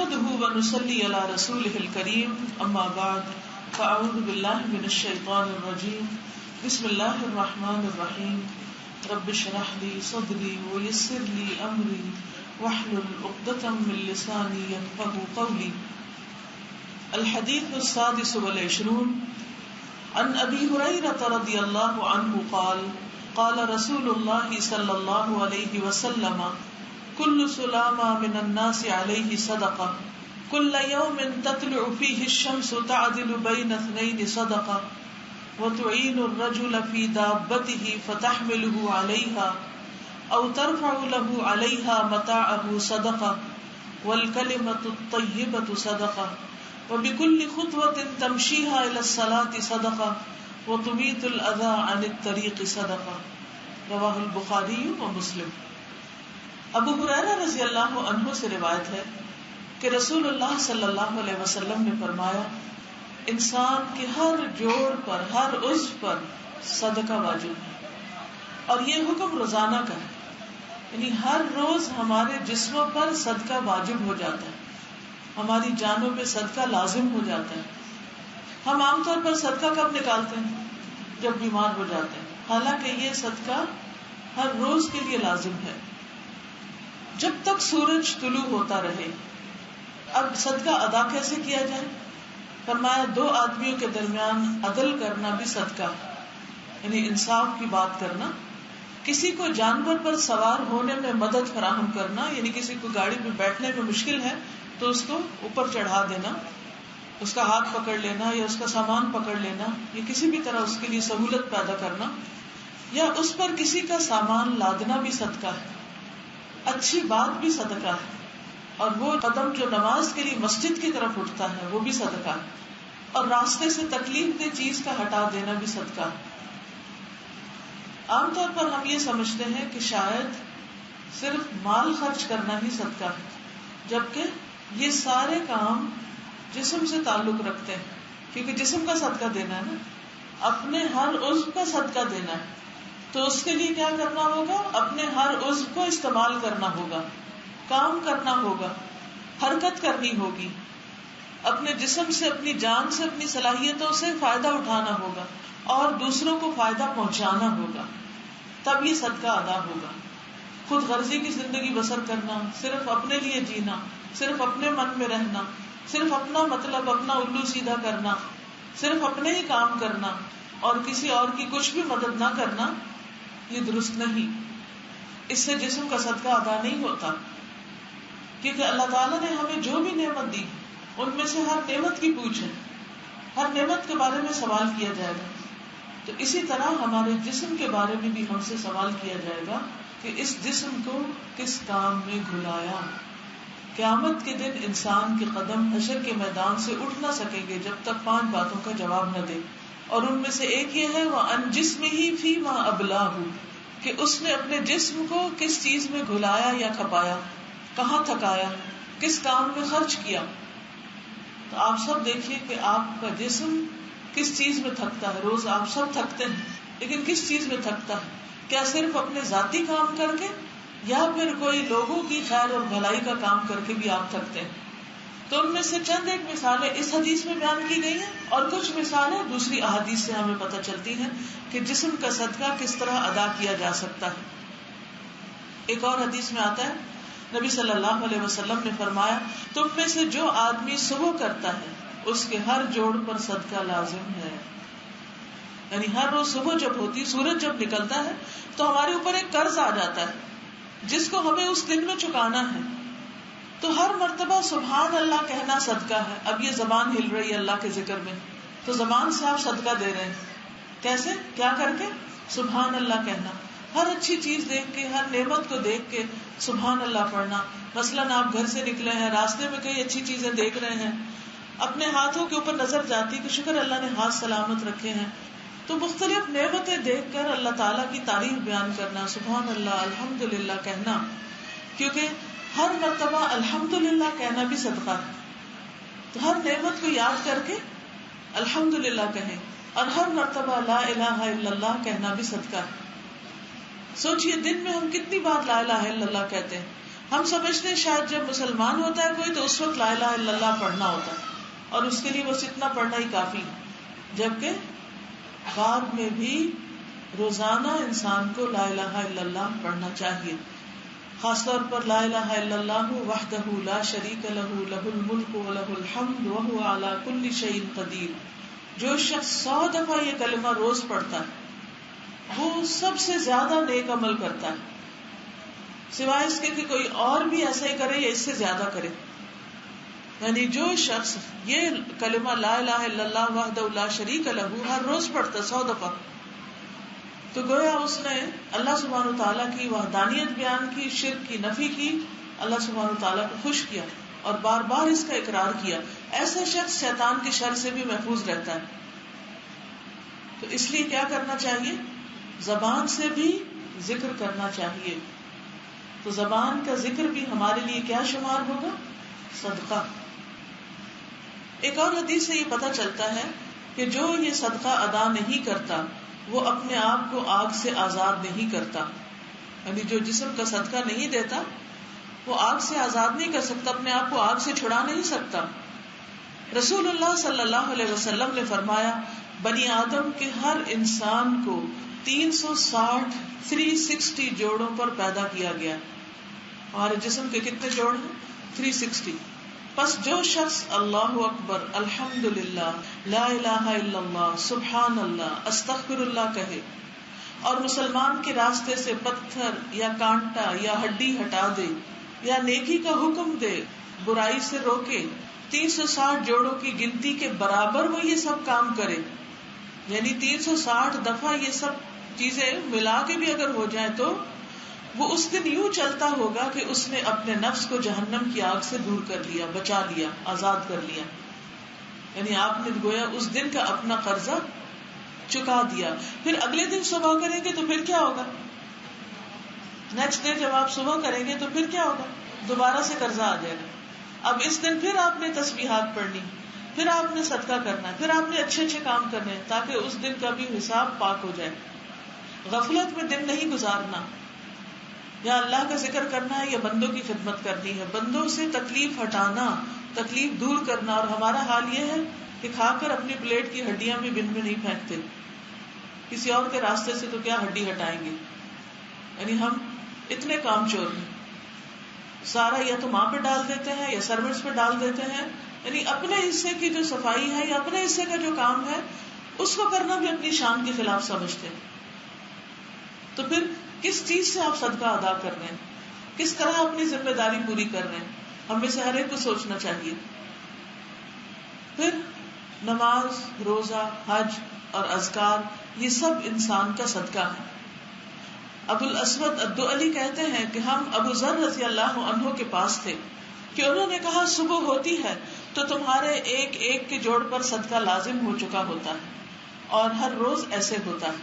نحمده ونصلي على رسوله الكريم اما بعد فاعوذ بالله من الشيطان الرجيم بسم الله الرحمن الرحيم رب اشرح لي صدري ويسر لي امري واحلل عقدة من لساني يفقهوا قولي. الحديث السادس والعشرون عن ابي هريرة رضي الله عنه قال قال رسول الله صلى الله عليه وسلم كل سلامة من الناس عليه صدقة كل يوم تطلع فيه الشمس تعدل بين اثنين صدقة وتعين الرجل في دابته فتحمله عليها أو ترفع له عليها متاعه صدقة والكلمة الطيبة صدقة وبكل خطوة تمشيها إلى الصلاة صدقة وتميت الأذى عن الطريق صدقة. رواه البخاری ومسلم. ابو ہریرہ رضی اللہ عنہ سے روایت ہے کہ رسول اللہ صلی اللہ علیہ وسلم نے فرمایا انسان کے ہر جوڑ پر ہر عضو پر صدقہ واجب ہے، اور یہ حکم روزانہ کا ہے، یعنی ہر روز ہمارے جسموں پر صدقہ واجب ہو جاتا ہے، ہماری جانوں پہ صدقہ لازم ہو جاتا ہے. ہم عام طور پر صدقہ کب نکالتے ہیں؟ جب بیمار ہو جاتے ہیں، حالانکہ یہ صدقہ ہر روز کے لیے لازم ہے جب تک سورج طلوع ہوتا رہے. اب صدقہ ادا کیسے کیا جائے؟ فرمایا دو آدمیوں کے درمیان عدل کرنا بھی صدقہ ہے، یعنی انصاف کی بات کرنا، کسی کو جانور پر سوار ہونے میں مدد فراہم کرنا، یعنی کسی کو گاڑی میں بیٹھنے میں مشکل ہے تو اس کو اوپر چڑھا دینا، اس کا ہاتھ پکڑ لینا یا اس کا سامان پکڑ لینا، یا کسی بھی طرح اس کے لیے سہولت پیدا کرنا، یا اس پر کسی کا سامان لادنا بھی صدقہ ہے. اچھی بات بھی صدقہ ہے، اور وہ قدم جو نماز کے لیے مسجد کی طرف اٹھتا ہے وہ بھی صدقہ ہے، اور راستے سے تکلیف دہ چیز کا ہٹا دینا بھی صدقہ ہے. عام طور پر ہم یہ سمجھتے ہیں کہ شاید صرف مال خرچ کرنا ہی صدقہ ہے، جبکہ یہ سارے کام جسم سے تعلق رکھتے ہیں، کیونکہ جسم کا صدقہ دینا ہے نا، اپنے ہر عضو کا صدقہ دینا ہے، تو اس کے لیے کیا کرنا ہوگا؟ اپنے ہر عضو کو استعمال کرنا ہوگا، کام کرنا ہوگا، حرکت کرنی ہوگی، اپنے جسم سے، اپنی جان سے، اپنی صلاحیتوں سے فائدہ اٹھانا ہوگا اور دوسروں کو فائدہ پہنچانا ہوگا، تب یہ صدقہ ادا ہوگا. خود غرضی کی زندگی بسر کرنا، صرف اپنے لیے جینا، صرف اپنے من میں رہنا، صرف اپنا مطلب، اپنا الو سیدھا کرنا، صرف اپنے ہی کام کرنا اور کسی اور کی کچھ بھی مدد نہ کرنا، یہ درست نہیں. اس سے جسم کا صدقہ ادا نہیں ہوتا، کیونکہ اللہ تعالیٰ نے ہمیں جو بھی نعمت دی ان میں سے ہر نعمت کی پوچھ ہے، ہر نعمت کے بارے میں سوال کیا جائے گا. تو اسی طرح ہمارے جسم کے بارے میں بھی ہم سے سوال کیا جائے گا کہ اس جسم کو کس کام میں گھلایا. قیامت کے دن انسان کے قدم حشر کے میدان سے اٹھ نہ سکیں گے جب تک 5 باتوں کا جواب نہ دے، اور ان میں سے ایک یہ ہے وَأَنْ جِسْمِهِ فِي مَا أَبْلَاهُ، کہ اس نے اپنے جسم کو کس چیز میں گھلایا یا کھپایا، کہاں تھکایا، کس کام میں خرچ کیا. تو آپ سب دیکھیے کہ آپ کا جسم کس چیز میں تھکتا ہے. روز آپ سب تھکتے ہیں، لیکن کس چیز میں تھکتا ہے؟ کیا صرف اپنے ذاتی کام کر کے، یا پھر کوئی لوگوں کی خیر اور بھلائی کا کام کر کے بھی آپ تھکتے ہیں؟ تو ان میں سے چند ایک مثالیں اس حدیث میں بیان کی گئی ہیں، اور کچھ مثالیں دوسری احادیث سے ہمیں پتہ چلتی ہیں کہ جسم کا صدقہ کس طرح ادا کیا جا سکتا ہے. ایک اور حدیث میں آتا ہے نبی صلی اللہ علیہ وسلم نے فرمایا تم میں سے جو آدمی صبح کرتا ہے اس کے ہر جوڑ پر صدقہ لازم ہے. یعنی ہر روز صبح جب ہوتی، سورج جب نکلتا ہے تو ہمارے اوپر ایک قرض آ جاتا ہے جس کو ہمیں اس دن میں چکانا ہے. تو ہر مرتبہ سبحان اللہ کہنا صدقہ ہے. اب یہ زبان ہل رہی ہے اللہ کے ذکر میں، تو زبان سے آپ صدقہ دے رہے ہیں. کیسے؟ کیا کر کے؟ سبحان اللہ کہنا. ہر اچھی چیز دیکھ کے، ہر نعمت کو دیکھ کے سبحان اللہ پڑھنا. مثلاً آپ گھر سے نکلے ہیں، راستے میں کئی اچھی چیزیں دیکھ رہے ہیں، اپنے ہاتھوں کے اوپر نظر جاتی کہ شکر اللہ نے ہاتھ سلامت رکھے ہیں، تو مختلف نعمتیں دیکھ کر اللہ تعالیٰ کی تعریف بیان کرنا، سبحان اللہ، الحمدللہ کہنا. کیونکہ ہر مرتبہ الحمدللہ کہنا بھی صدقہ ہے. تو ہر نعمت کو یاد کر کے الحمدللہ کہیں، اور ہر مرتبہ لا الہ الا اللہ کہنا بھی صدقہ ہے. سوچئے دن میں ہم کتنی بار لا الہ الا اللہ کہتے ہیں. ہم سمجھتے ہیں شاید جب مسلمان ہوتا ہے کوئی تو اس وقت لا الہ الا اللہ پڑھنا ہوتا ہے اور اس کے لیے بس اتنا پڑھنا ہی کافی، جبکہ بعد میں بھی روزانہ انسان کو لا الہ الا اللہ پڑھنا چاہیے. خاص طور پر لا الہ الا اللہ وحدہ لا شریک لہ لہ الملک ولہ الحمد وہو علی کل شیء قدیر. جو شخص 100 دفعہ یہ کلمہ روز پڑھتا ہے وہ سب سے زیادہ نیک عمل کرتا ہے، سوائے اس کے کہ کوئی اور بھی ایسا ہی کرے یا اس سے زیادہ کرے. یعنی جو شخص یہ کلمہ لا الہ الا اللہ وحدہ لا شریک لہ ہر روز پڑھتا 100 دفعہ، تو گویا اس نے اللہ سبحانہ وتعالیٰ کی وحدانیت بیان کی، شرک کی نفی کی، اللہ سبحانہ وتعالیٰ کو خوش کیا اور بار بار اس کا اقرار کیا. ایسا شخص شیطان کے شر سے بھی محفوظ رہتا ہے. تو اس لیے کیا کرنا چاہیے؟ زبان سے بھی ذکر کرنا چاہیے. تو زبان کا ذکر بھی ہمارے لیے کیا شمار ہوگا؟ صدقہ. ایک اور حدیث سے یہ پتہ چلتا ہے کہ جو یہ صدقہ ادا نہیں کرتا وہ اپنے آپ کو آگ سے آزاد نہیں کرتا. یعنی جو جسم کا صدقہ نہیں دیتا وہ آگ سے آزاد نہیں کر سکتا، اپنے آپ کو آگ سے چھڑا نہیں سکتا. رسول اللہ صلی اللہ علیہ وسلم نے فرمایا بنی آدم کے ہر انسان کو 360 جوڑوں پر پیدا کیا گیا. ہمارے جسم کے کتنے جوڑ ہیں؟ 360. پس جو شخص اللہ اکبر، الحمدللہ، لا الہ الا اللہ، سبحان اللہ، استغفر اللہ کہے اور مسلمان کے راستے سے پتھر یا کانٹا یا ہڈی ہٹا دے یا نیکی کا حکم دے، برائی سے روکے، 360 جوڑوں کی گنتی کے برابر وہ یہ سب کام کرے، یعنی 360 دفعہ یہ سب چیزیں ملا کے بھی اگر ہو جائیں تو وہ اس دن یوں چلتا ہوگا کہ اس نے اپنے نفس کو جہنم کی آگ سے دور کر لیا، بچا لیا، آزاد کر لیا. یعنی آپ نے گویا اس دن کا اپنا قرضہ چکا دیا. پھر اگلے دن صبح کریں گے تو پھر کیا ہوگا؟ نیکسٹ ڈے جب آپ صبح کریں گے تو پھر کیا ہوگا؟ دوبارہ سے قرضہ آ جائے گا. اب اس دن پھر آپ نے تسبیحات پڑھنی، پھر آپ نے صدقہ کرنا ہے، پھر آپ نے اچھے اچھے کام کرنے ہیں تاکہ اس دن کا بھی حساب پاک ہو جائے. غفلت میں دن نہیں گزارنا، یا اللہ کا ذکر کرنا ہے یا بندوں کی خدمت کرنی ہے، بندوں سے تکلیف ہٹانا، تکلیف دور کرنا. اور ہمارا حال یہ ہے کہ کھا کر اپنی پلیٹ کی ہڈیاں بھی بن میں نہیں پھینکتے، کسی اور کے راستے سے تو کیا ہڈی ہٹائیں گے. یعنی ہم اتنے کام چور ہیں، سارا یا تو ماں پہ ڈال دیتے ہیں یا سروٹس پہ ڈال دیتے ہیں. یعنی اپنے حصے کی جو صفائی ہے یا اپنے حصے کا جو کام ہے اس کو کرنا بھی اپنی شان کے خلاف سمجھتے ہیں. تو پھر کس چیز سے آپ صدقہ ادا کر رہے ہیں، کس طرح اپنی ذمہ داری پوری کر رہے ہیں، ہم میں سے ہر ایک کو سوچنا چاہیے. پھر نماز، روزہ، حج اور اذکار یہ سب انسان کا صدقہ ہے. ابو الاسود الدؤلی کہتے ہیں کہ ہم ابو ذر رضی اللہ عنہ کے پاس تھے کہ انہوں نے کہا صبح ہوتی ہے تو تمہارے ایک ایک کے جوڑ پر صدقہ لازم ہو چکا ہوتا ہے اور ہر روز ایسے ہوتا ہے.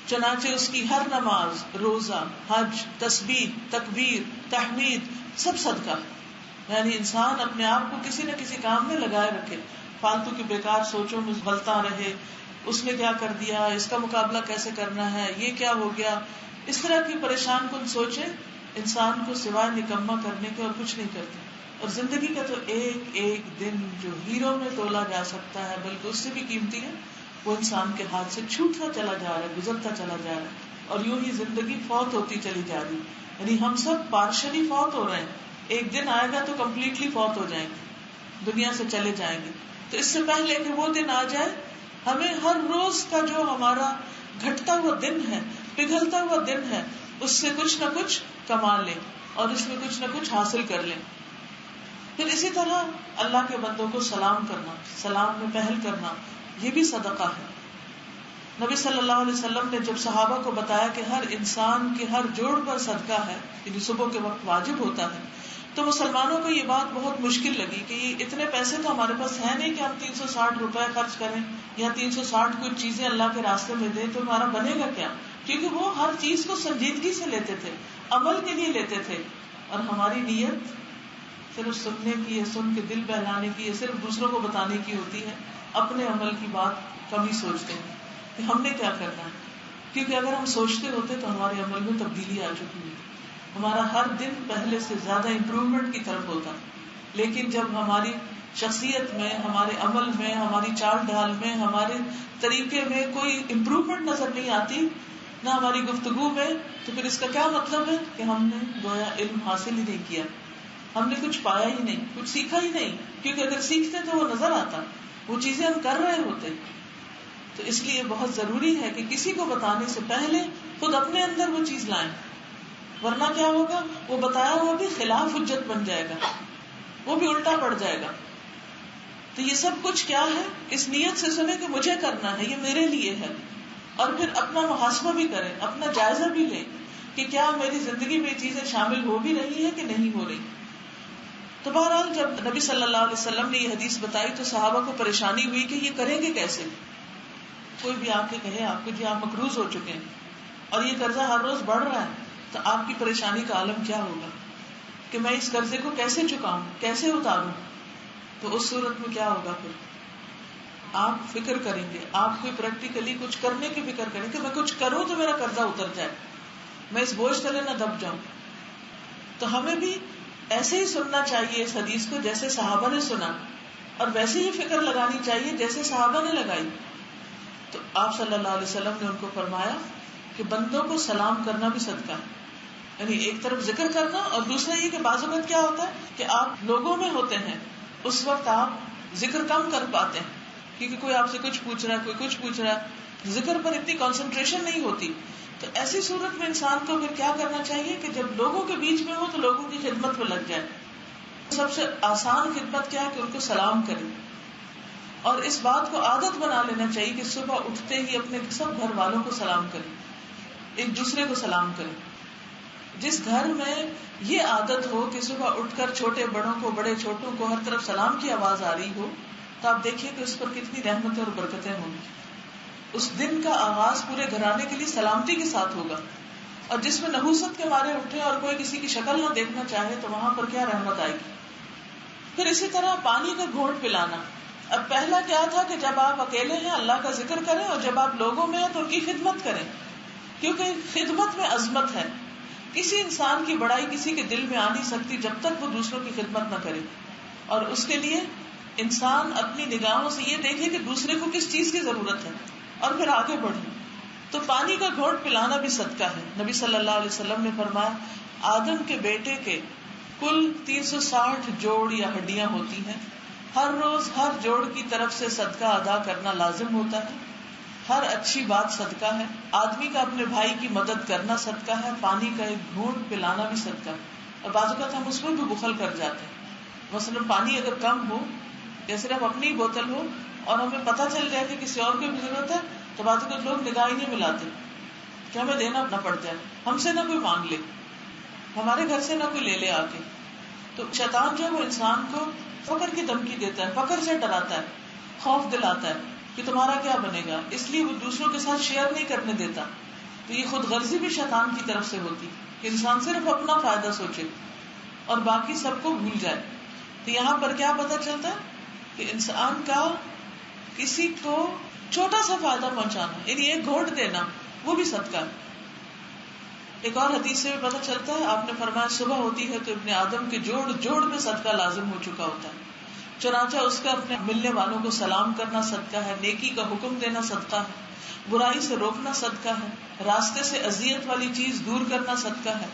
چنانچہ اس کی ہر نماز، روزہ، حج، تسبیح، تکبیر، تحمید سب صدقہ. یعنی انسان اپنے آپ کو کسی نہ کسی کام میں لگائے رکھے، فالتو کی بیکار سوچوں میں غلطاں رہے، اس نے کیا کر دیا، اس کا مقابلہ کیسے کرنا ہے، یہ کیا ہو گیا، اس طرح کی پریشان کن سوچیں انسان کو سوائے نکما کرنے کے اور کچھ نہیں کرتی. اور زندگی کا تو ایک ایک دن جو ہیروں میں تولا جا سکتا ہے بلکہ اس سے بھی قیمتی ہے، وہ انسان کے ہاتھ سے چھوٹتا چلا جا رہا ہے، گزرتا چلا جا رہا ہے اور یوں ہی زندگی فوت ہوتی چلی جا رہی. یعنی ہم سب پارشلی فوت ہو رہے ہیں، ایک دن آئے گا تو کمپلیٹلی فوت ہو جائیں گے، دنیا سے چلے جائیں گے. تو اس سے پہلے کہ وہ دن آ جائے ہمیں ہر روز کا جو ہمارا گھٹتا ہوا دن ہے، پگھلتا ہوا دن ہے، اس سے کچھ نہ کچھ کما لیں اور اس میں کچھ نہ کچھ حاصل کر لیں. پھر اسی طرح اللہ کے بندوں کو سلام کرنا، سلام میں پہل کرنا، یہ بھی صدقہ ہے. نبی صلی اللہ علیہ وسلم نے جب صحابہ کو بتایا کہ ہر انسان کے ہر جوڑ پر صدقہ ہے، یعنی صبح کے وقت واجب ہوتا ہے، تو مسلمانوں کو یہ بات بہت مشکل لگی کہ اتنے پیسے تو ہمارے پاس ہے نہیں کہ ہم 360 روپے خرچ کریں یا 360 کچھ چیزیں اللہ کے راستے میں دیں، تو ہمارا بنے گا کیا؟ کیونکہ وہ ہر چیز کو سنجیدگی سے لیتے تھے، عمل کے لیے لیتے تھے. اور ہماری نیت صرف سننے کی یا سن کے دل بہلانے کی یا صرف دوسروں کو بتانے کی ہوتی ہے، اپنے عمل کی بات کم ہی سوچتے ہیں کہ ہم نے کیا کرنا ہے. کیونکہ اگر ہم سوچتے ہوتے تو ہمارے عمل میں تبدیلی آ چکی ہوتی. ہمارا ہر دن پہلے سے زیادہ امپروومنٹ کی طرف ہوتا. لیکن جب ہماری شخصیت میں، ہمارے عمل میں، ہماری چال ڈھال میں، ہمارے طریقے میں کوئی امپروومنٹ نظر نہیں آتی، نہ ہماری گفتگو میں، تو پھر اس کا کیا مطلب ہے کہ ہم نے گویا علم حاصل ہی نہیں کیا، ہم نے کچھ پایا ہی نہیں، کچھ سیکھا ہی نہیں. کیونکہ اگر سیکھتے تو وہ نظر آتا، وہ چیزیں ہم کر رہے ہوتے. تو اس لیے بہت ضروری ہے کہ کسی کو بتانے سے پہلے خود اپنے اندر وہ چیز لائیں، ورنہ کیا ہوگا، وہ بتایا ہوا بھی خلاف حجت بن جائے گا، وہ بھی الٹا پڑ جائے گا. تو یہ سب کچھ کیا ہے، اس نیت سے سنیں کہ مجھے کرنا ہے، یہ میرے لیے ہے، اور پھر اپنا محاسبہ بھی کریں، اپنا جائزہ بھی لیں کہ کیا میری زندگی میں یہ چیزیں شامل ہو بھی رہی ہیں کہ نہیں ہو رہی. تو بہرحال جب نبی صلی اللہ علیہ وسلم نے یہ حدیث بتائی تو صحابہ کو پریشانی ہوئی کہ یہ کریں گے کیسے. کوئی بھی آ کے کہے آپ کو جی آپ مقروض ہو چکے ہیں اور یہ قرضہ ہر روز بڑھ رہا ہے، تو آپ کی پریشانی کا عالم کیا ہوگا کہ میں اس قرضے کو کیسے چکاؤں، کیسے اتاروں. تو اس صورت میں کیا ہوگا، پھر آپ فکر کریں گے، آپ کوئی پریکٹیکلی کچھ کرنے کی فکر کریں کہ میں کچھ کروں تو میرا قرضہ اتر جائے، میں اس بوجھ تلے نہ دب جاؤں. تو ہمیں بھی ایسے ہی سننا چاہیے اس حدیث کو جیسے صحابہ نے سنا، اور ویسے ہی فکر لگانی چاہیے جیسے صحابہ نے لگائی. تو آپ صلی اللہ علیہ وسلم نے ان کو فرمایا کہ بندوں کو سلام کرنا بھی صدقہ ہے. یعنی ایک طرف ذکر کرنا، اور دوسرا یہ کہ بعض اوقات کیا ہوتا ہے کہ آپ لوگوں میں ہوتے ہیں، اس وقت آپ ذکر کم کر پاتے ہیں کیونکہ کوئی آپ سے کچھ پوچھ رہا ہے، کوئی کچھ پوچھ رہا ہے، ذکر پر اتنی کنسنٹریشن نہیں ہوتی. تو ایسی صورت میں انسان کو پھر کیا کرنا چاہیے کہ جب لوگوں کے بیچ میں ہو تو لوگوں کی خدمت میں لگ جائے. سب سے آسان خدمت کیا ہے کہ ان کو سلام کریں، اور اس بات کو عادت بنا لینا چاہیے کہ صبح اٹھتے ہی اپنے سب گھر والوں کو سلام کریں، ایک دوسرے کو سلام کریں. جس گھر میں یہ عادت ہو کہ صبح اٹھ کر چھوٹے بڑوں کو، بڑے چھوٹوں کو ہر طرف سلام کی آواز آ رہی ہو، تو آپ دیکھیے کہ اس پر کتنی رحمتیں اور برکتیں ہوں گی. اس دن کا آغاز پورے گھرانے کے لیے سلامتی کے ساتھ ہوگا. اور جس میں نحوست کے مارے اٹھے اور کوئی کسی کی شکل نہ دیکھنا چاہے تو وہاں پر کیا رحمت آئے گی. پھر اسی طرح پانی کا گھونٹ پلانا. اب پہلا کیا تھا کہ جب آپ اکیلے ہیں اللہ کا ذکر کریں، اور جب آپ لوگوں میں ہیں تو ان کی خدمت کریں، کیونکہ خدمت میں عظمت ہے. کسی انسان کی بڑائی کسی کے دل میں آ نہیں سکتی جب تک وہ دوسروں کی خدمت نہ کرے. اور اس کے لیے انسان اپنی نگاہوں سے یہ دیکھے کہ دوسرے کو کس چیز کی ضرورت ہے اور پھر آگے بڑھے. تو پانی کا گھونٹ پلانا بھی صدقہ ہے. نبی صلی اللہ علیہ وسلم نے فرمایا آدم کے بیٹے کے کل 360 جوڑ یا ہڈیاں ہوتی ہیں، ہر روز ہر جوڑ کی طرف سے صدقہ ادا کرنا لازم ہوتا ہے. ہر اچھی بات صدقہ ہے. آدمی کا اپنے بھائی کی مدد کرنا صدقہ ہے. پانی کا ایک گھونٹ پلانا بھی صدقہ ہے. اور بعض اوقات ہم اس میں بھی بخل کر جاتے ہیں. مثلا پانی اگر کم ہو یا صرف اپنی ہی بوتل ہو اور ہمیں پتہ چل جائے کہ کسی اور کو بھی ضرورت ہے، تو بعض اوقات لوگ نگاہ ہی نہیں ملاتے کہ ہمیں دینا نہ پڑ جائے، ہم سے نہ کوئی مانگ لے، ہمارے گھر سے نہ کوئی لے لے آ کے. تو شیطان جو ہے وہ انسان کو فقر کی دھمکی دیتا ہے، فقر سے ڈراتا ہے، خوف دلاتا ہے کہ تمہارا کیا بنے گا، اس لیے وہ دوسروں کے ساتھ شیئر نہیں کرنے دیتا. تو یہ خود غرضی بھی شیطان کی طرف سے ہوتی کہ انسان صرف اپنا فائدہ سوچے اور باقی سب کو بھول جائے. تو یہاں پر کیا پتہ چلتا ہے کہ انسان کا کسی کو چھوٹا سا فائدہ پہنچانا، یعنی ایک گھونٹ دینا، وہ بھی صدقہ ہے. ایک اور حدیث سے بھی پتہ چلتا ہے، آپ نے فرمایا صبح ہوتی ہے تو ابن آدم کے جوڑ جوڑ میں صدقہ لازم ہو چکا ہوتا ہے. چنانچہ اس کا اپنے ملنے والوں کو سلام کرنا صدقہ ہے، نیکی کا حکم دینا صدقہ ہے، برائی سے روکنا صدقہ ہے، راستے سے اذیت والی چیز دور کرنا صدقہ ہے،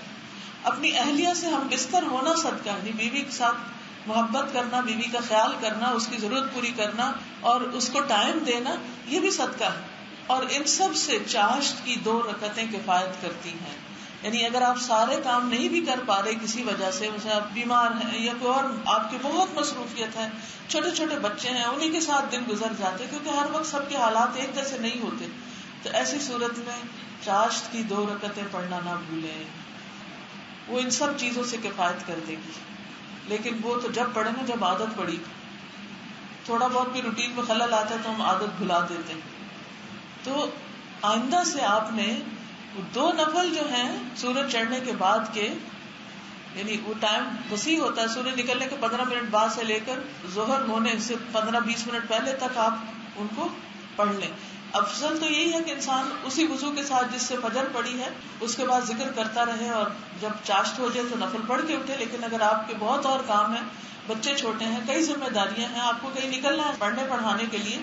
اپنی اہلیہ سے ہم بستر ہونا صدقہ ہے، بیوی کے ساتھ محبت کرنا، بیوی کا خیال کرنا، اس کی ضرورت پوری کرنا اور اس کو ٹائم دینا، یہ بھی صدقہ ہے. اور ان سب سے چاشت کی 2 رکعتیں کفایت کرتی ہیں. یعنی اگر آپ سارے کام نہیں بھی کر پا رہے کسی وجہ سے، مثلا آپ بیمار ہیں یا کوئی اور آپ کی بہت مصروفیت ہے، چھوٹے چھوٹے بچے ہیں، انہیں کے ساتھ دن گزر جاتے کیونکہ ہر وقت سب کے حالات ایک جیسے نہیں ہوتے، تو ایسی صورت میں چاشت کی 2 رکعتیں پڑھنا نہ بھولیں، وہ ان سب چیزوں سے کفایت کر دے گی. لیکن وہ تو جب پڑھے نا جب عادت پڑی، تھوڑا بہت بھی روٹین میں خلل آتا ہے تو ہم عادت بھلا دیتے ہیں. تو آئندہ سے آپ نے 2 نفل جو ہیں سورج چڑھنے کے بعد کے، یعنی وہ ٹائم وسیع ہوتا ہے، سورج نکلنے کے 15 منٹ بعد سے لے کر ظہر ہونے سے 15-20 منٹ پہلے تک آپ ان کو پڑھ لیں. افضل تو یہی ہے کہ انسان اسی وضو کے ساتھ جس سے فجر پڑی ہے اس کے بعد ذکر کرتا رہے، اور جب چاشت ہو جائے تو نفل پڑھ کے اٹھے. لیکن اگر آپ کے بہت اور کام ہیں، بچے چھوٹے ہیں، کئی ذمہ داریاں ہیں، آپ کو کہیں نکلنا ہے پڑھنے پڑھانے کے لیے،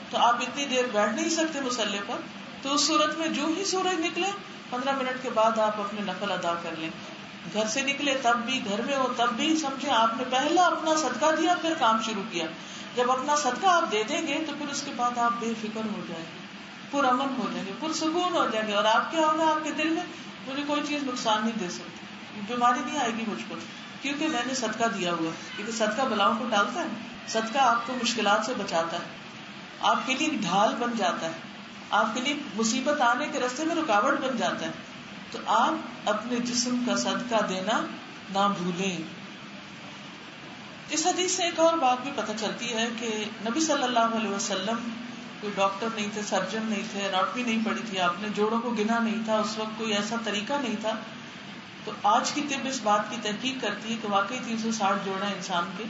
تو آپ اتنی دیر بیٹھ نہیں سکتے مصلی پر. تو اس صورت میں جو ہی سورج نکلے 15 منٹ کے بعد آپ اپنے نفل ادا کر لیں. گھر سے نکلے تب بھی، گھر میں ہو تب بھی، سمجھے آپ نے پہلا اپنا صدقہ دیا پھر کام شروع کیا. جب اپنا صدقہ آپ دے دیں گے تو پھر اس کے بعد آپ بے فکر ہو جائیں گے، پرامن ہو جائیں گے، پرسکون ہو جائیں گے. اور آپ کیا ہوگا، آپ کے دل میں مجھے کوئی چیز نقصان نہیں دے سکتی، بیماری نہیں آئے گی مجھ پر، کیونکہ میں نے صدقہ دیا ہوا. کیونکہ صدقہ بلاؤں کو ٹالتا ہے، صدقہ آپ کو مشکلات سے بچاتا ہے، آپ کے لیے ڈھال بن جاتا ہے، آپ کے لیے مصیبت آنے کے راستے میں رکاوٹ بن جاتا ہے. تو آپ اپنے جسم کا صدقہ دینا نہ بھولیں. اس حدیث سے ایک اور بات بھی پتہ چلتی ہے کہ نبی صلی اللہ علیہ وسلم کوئی ڈاکٹر نہیں تھے، سرجن نہیں تھے، اناٹمی نہیں پڑھی تھی، آپ نے جوڑوں کو گنا نہیں تھا، اس وقت کوئی ایسا طریقہ نہیں تھا. تو آج کی طب اس بات کی تحقیق کرتی ہے کہ واقعی 360 جوڑا انسان کے،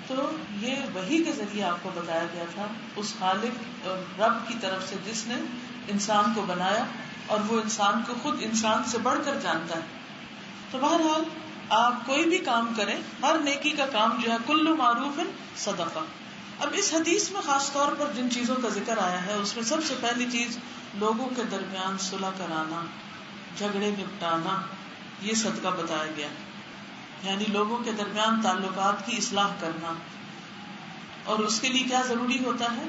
تو یہ وحی کے ذریعے آپ کو بتایا گیا تھا اس خالق اور رب کی طرف سے جس نے انسان کو بنایا، اور وہ انسان کو خود انسان سے بڑھ کر جانتا ہے. تو بہرحال آپ کوئی بھی کام کریں، ہر نیکی کا کام جو ہے کل معروف صدقہ. اب اس حدیث میں خاص طور پر جن چیزوں کا ذکر آیا ہے اس میں سب سے پہلی چیز لوگوں کے درمیان صلح کرانا، جھگڑے نپٹانا، یہ صدقہ بتایا گیا. یعنی لوگوں کے درمیان تعلقات کی اصلاح کرنا. اور اس کے لیے کیا ضروری ہوتا ہے،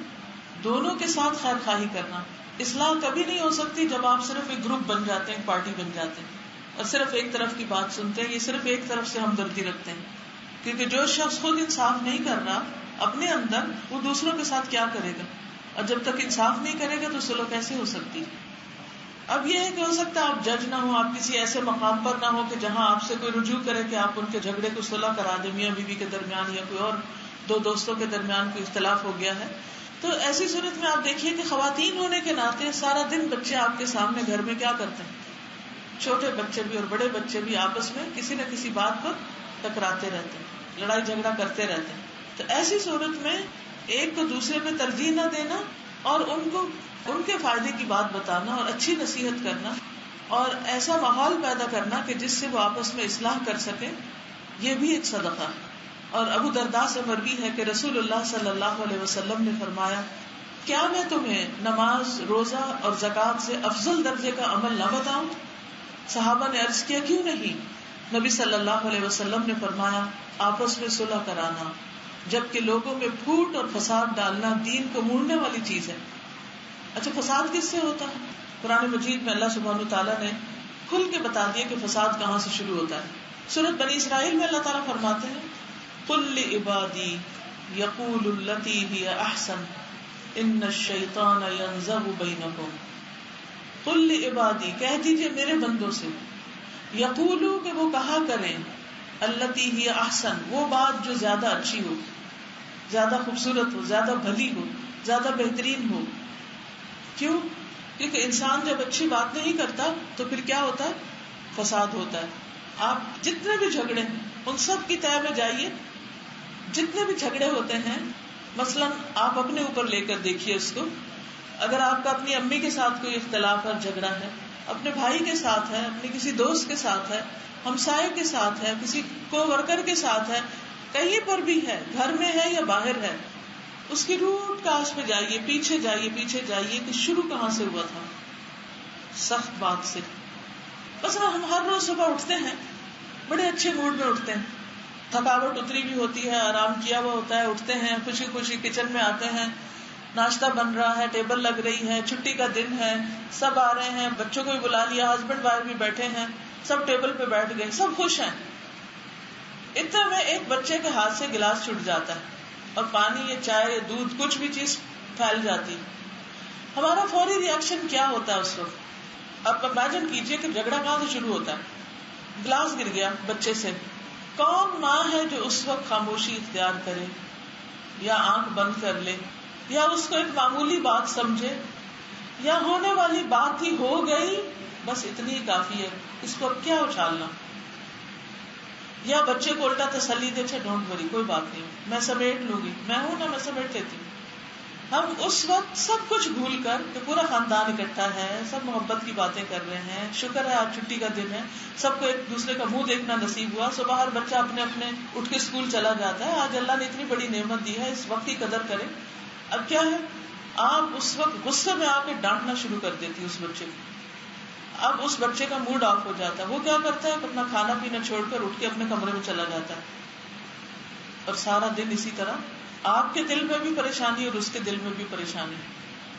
دونوں کے ساتھ خیر خواہی کرنا. اصلاح کبھی نہیں ہو سکتی جب آپ صرف ایک گروپ بن جاتے ہیں، ایک پارٹی بن جاتے ہیں اور صرف ایک طرف کی بات سنتے ہیں، یہ صرف ایک طرف سے ہمدردی رکھتے ہیں. کیونکہ جو شخص خود انصاف نہیں کر رہا اپنے اندر، وہ دوسروں کے ساتھ کیا کرے گا؟ اور جب تک انصاف نہیں کرے گا تو صلح کیسے ہو سکتی؟ اب یہ ہے کہ ہو سکتا ہے آپ جج نہ ہو، آپ کسی ایسے مقام پر نہ ہو کہ جہاں آپ سے کوئی رجوع کرے کہ آپ ان کے جھگڑے کو صلح کرا دیں، میاں بیوی کے درمیان یا کوئی اور دو دوستوں کے درمیان کوئی اختلاف ہو گیا ہے. تو ایسی صورت میں آپ دیکھیے کہ خواتین ہونے کے ناطے سارا دن بچے آپ کے سامنے گھر میں کیا کرتے ہیں، چھوٹے بچے بھی اور بڑے بچے بھی آپس میں کسی نہ کسی بات پر ٹکراتے رہتے ہیں، لڑائی جھگڑا کرتے رہتے ہیں. تو ایسی صورت میں ایک کو دوسرے پہ ترجیح نہ دینا اور ان کو ان کے فائدے کی بات بتانا اور اچھی نصیحت کرنا اور ایسا ماحول پیدا کرنا کہ جس سے وہ آپس میں اصلاح کر سکیں، یہ بھی ایک صدقہ ہے. اور ابو درداء سے مروی ہے کہ رسول اللہ صلی اللہ علیہ وسلم نے فرمایا، کیا میں تمہیں نماز، روزہ اور زکوٰۃ سے افضل درجے کا عمل نہ بتاؤں؟ صحابہ نے عرض کیا کیوں نہیں؟ نبی صلی اللہ علیہ وسلم نے فرمایا، آپس میں صلح کرانا، جبکہ لوگوں میں پھوٹ اور فساد ڈالنا دین کو موڑنے والی چیز ہے. اچھا فساد کس سے ہوتا ہے؟ قرآن مجید میں اللہ سبحانہ تعالیٰ نے کھل کے بتا دیا کہ فساد کہاں سے شروع ہوتا ہے. سورۃ بنی اسرائیل میں اللہ تعالیٰ فرماتے ہیں، قل لعبادی یقولوا التی ہی احسن ان الشیطان ینزغ بینکم. قل لعبادی، کہہ دیجئے میرے بندوں سے، یقولوا کہ وہ کہا کریں، التی ہی احسن، وہ بات جو زیادہ اچھی ہو، زیادہ خوبصورت ہو، زیادہ بھلی ہو، زیادہ بہترین ہو. کیوں؟ کیونکہ انسان جب اچھی بات نہیں کرتا تو پھر کیا ہوتا ہے؟ فساد ہوتا ہے. آپ جتنے بھی جھگڑے ہیں ان سب کی تہہ میں جائیے. جتنے بھی جھگڑے ہوتے ہیں، مثلاً آپ اپنے اوپر لے کر دیکھیے اس کو. اگر آپ کا اپنی امی کے ساتھ کوئی اختلاف اور جھگڑا ہے، اپنے بھائی کے ساتھ ہے، اپنے کسی دوست کے ساتھ ہے، ہمسائے کے ساتھ ہے، کسی کو ورکر کے ساتھ ہے، کہیں پر بھی ہے، گھر میں ہے یا باہر ہے، اس کی روٹ کاز پہ جائیے، پیچھے جائیے کہ شروع کہاں سے ہوا تھا. سخت بات سے. بس ہم ہر روز صبح اٹھتے ہیں، بڑے اچھے موڈ میں اٹھتے ہیں، تھکاوٹ اتری بھی ہوتی ہے، آرام کیا ہوا ہوتا ہے، اٹھتے ہیں خوشی خوشی کچن میں آتے ہیں، ناشتہ بن رہا ہے، ٹیبل لگ رہی ہے، چھٹی کا دن ہے، سب آ رہے ہیں، بچوں کو بھی بلا لیا، ہسبینڈ وائف بھی بیٹھے ہیں، سب ٹیبل پہ بیٹھ گئے، سب خوش ہیں. اتنے میں ایک بچے کے ہاتھ سے گلاس چھوٹ جاتا ہے اور پانی یا چائے یا دودھ کچھ بھی چیز پھیل جاتی. ہمارا فوری ری ایکشن کیا ہوتا ہے اس وقت؟ آپ امیجن کیجئے کہ جھگڑا کہاں سے شروع ہوتا ہے. گلاس گر گیا بچے سے، کون ماں ہے جو اس وقت خاموشی اختیار کرے یا آنکھ بند کر لے یا اس کو ایک معمولی بات سمجھے یا ہونے والی بات ہی ہو گئی بس اتنی ہی کافی ہے، اس کو اب کیا اچھالنا؟ یا بچے کو الٹا تسلی دے، اچھا ڈونٹ وری، کوئی بات نہیں، میں سمیٹ لوں گی، میں ہوں نا، میں سمیٹ لیتی ہوں. ہم اس وقت سب کچھ بھول کر کہ پورا خاندان اکٹھا ہے، سب محبت کی باتیں کر رہے ہیں، شکر ہے آج چھٹی کا دن ہے، سب کو ایک دوسرے کا منہ دیکھنا نصیب ہوا، صبح ہر بچہ اپنے اپنے اٹھ کے اسکول چلا جاتا ہے، آج اللہ نے اتنی بڑی نعمت دی ہے، اس وقت کی قدر کریں. اب کیا ہے، آپ اس وقت غصے میں آ کے ڈانٹنا شروع کر دیتی اس بچے کو. اب اس بچے کا موڈ آف ہو جاتا ہے، وہ کیا کرتا ہے، اپنا کھانا پینا چھوڑ کر اٹھ کے اپنے کمرے میں چلا جاتا ہے، اور سارا دن اسی طرح آپ کے دل میں بھی پریشانی اور اس کے دل میں بھی پریشانی.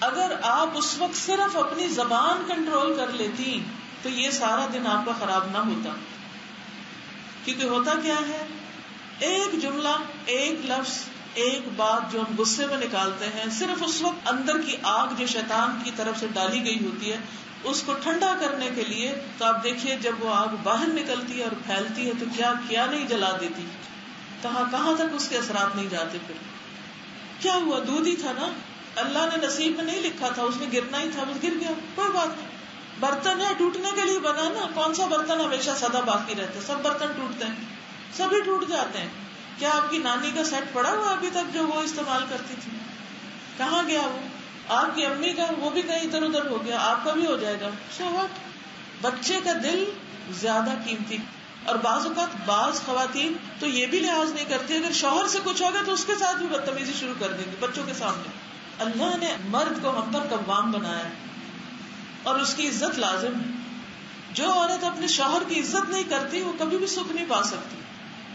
اگر آپ اس وقت صرف اپنی زبان کنٹرول کر لیتی تو یہ سارا دن آپ کا خراب نہ ہوتا. کیونکہ ہوتا کیا ہے، ایک جملہ، ایک لفظ، ایک بات جو ہم غصے میں نکالتے ہیں، صرف اس وقت اندر کی آگ جو شیطان کی طرف سے ڈالی گئی ہوتی ہے اس کو ٹھنڈا کرنے کے لیے، تو آپ دیکھیے جب وہ آگ باہر نکلتی ہے اور پھیلتی ہے تو کیا کیا نہیں جلا دیتی، کہاں تک اس کے اثرات نہیں جاتے. پھر کیا ہوا، دودھ ہی تھا نا، اللہ نے نصیب میں نہیں لکھا تھا، اس نے گرنا ہی تھا، بس گر گیا، کوئی بات نہیں. برتن ہے، ٹوٹنے کے لیے بنا نا، کون سا برتن ہمیشہ سدا باقی رہتا ہے، سب برتن ٹوٹتے ہیں، سبھی ٹوٹ جاتے ہیں. کیا آپ کی نانی کا سیٹ پڑا ہوا ابھی تک جو وہ استعمال کرتی تھی، کہاں گیا وہ؟ آپ کی امی کا وہ بھی کہیں ادھر ادھر ہو گیا، آپ کا بھی ہو جائے گا. So what. بچے کا دل زیادہ قیمتی. اور بعض اوقات بعض خواتین تو یہ بھی لحاظ نہیں کرتی، اگر شوہر سے کچھ ہوگا تو اس کے ساتھ بھی بدتمیزی شروع کر دیں گی بچوں کے سامنے. اللہ نے مرد کو ہم پر قوام بنایا ہے اور اس کی عزت لازم ہے. جو عورت اپنے شوہر کی عزت نہیں کرتی وہ کبھی بھی سکھ نہیں پا سکتی،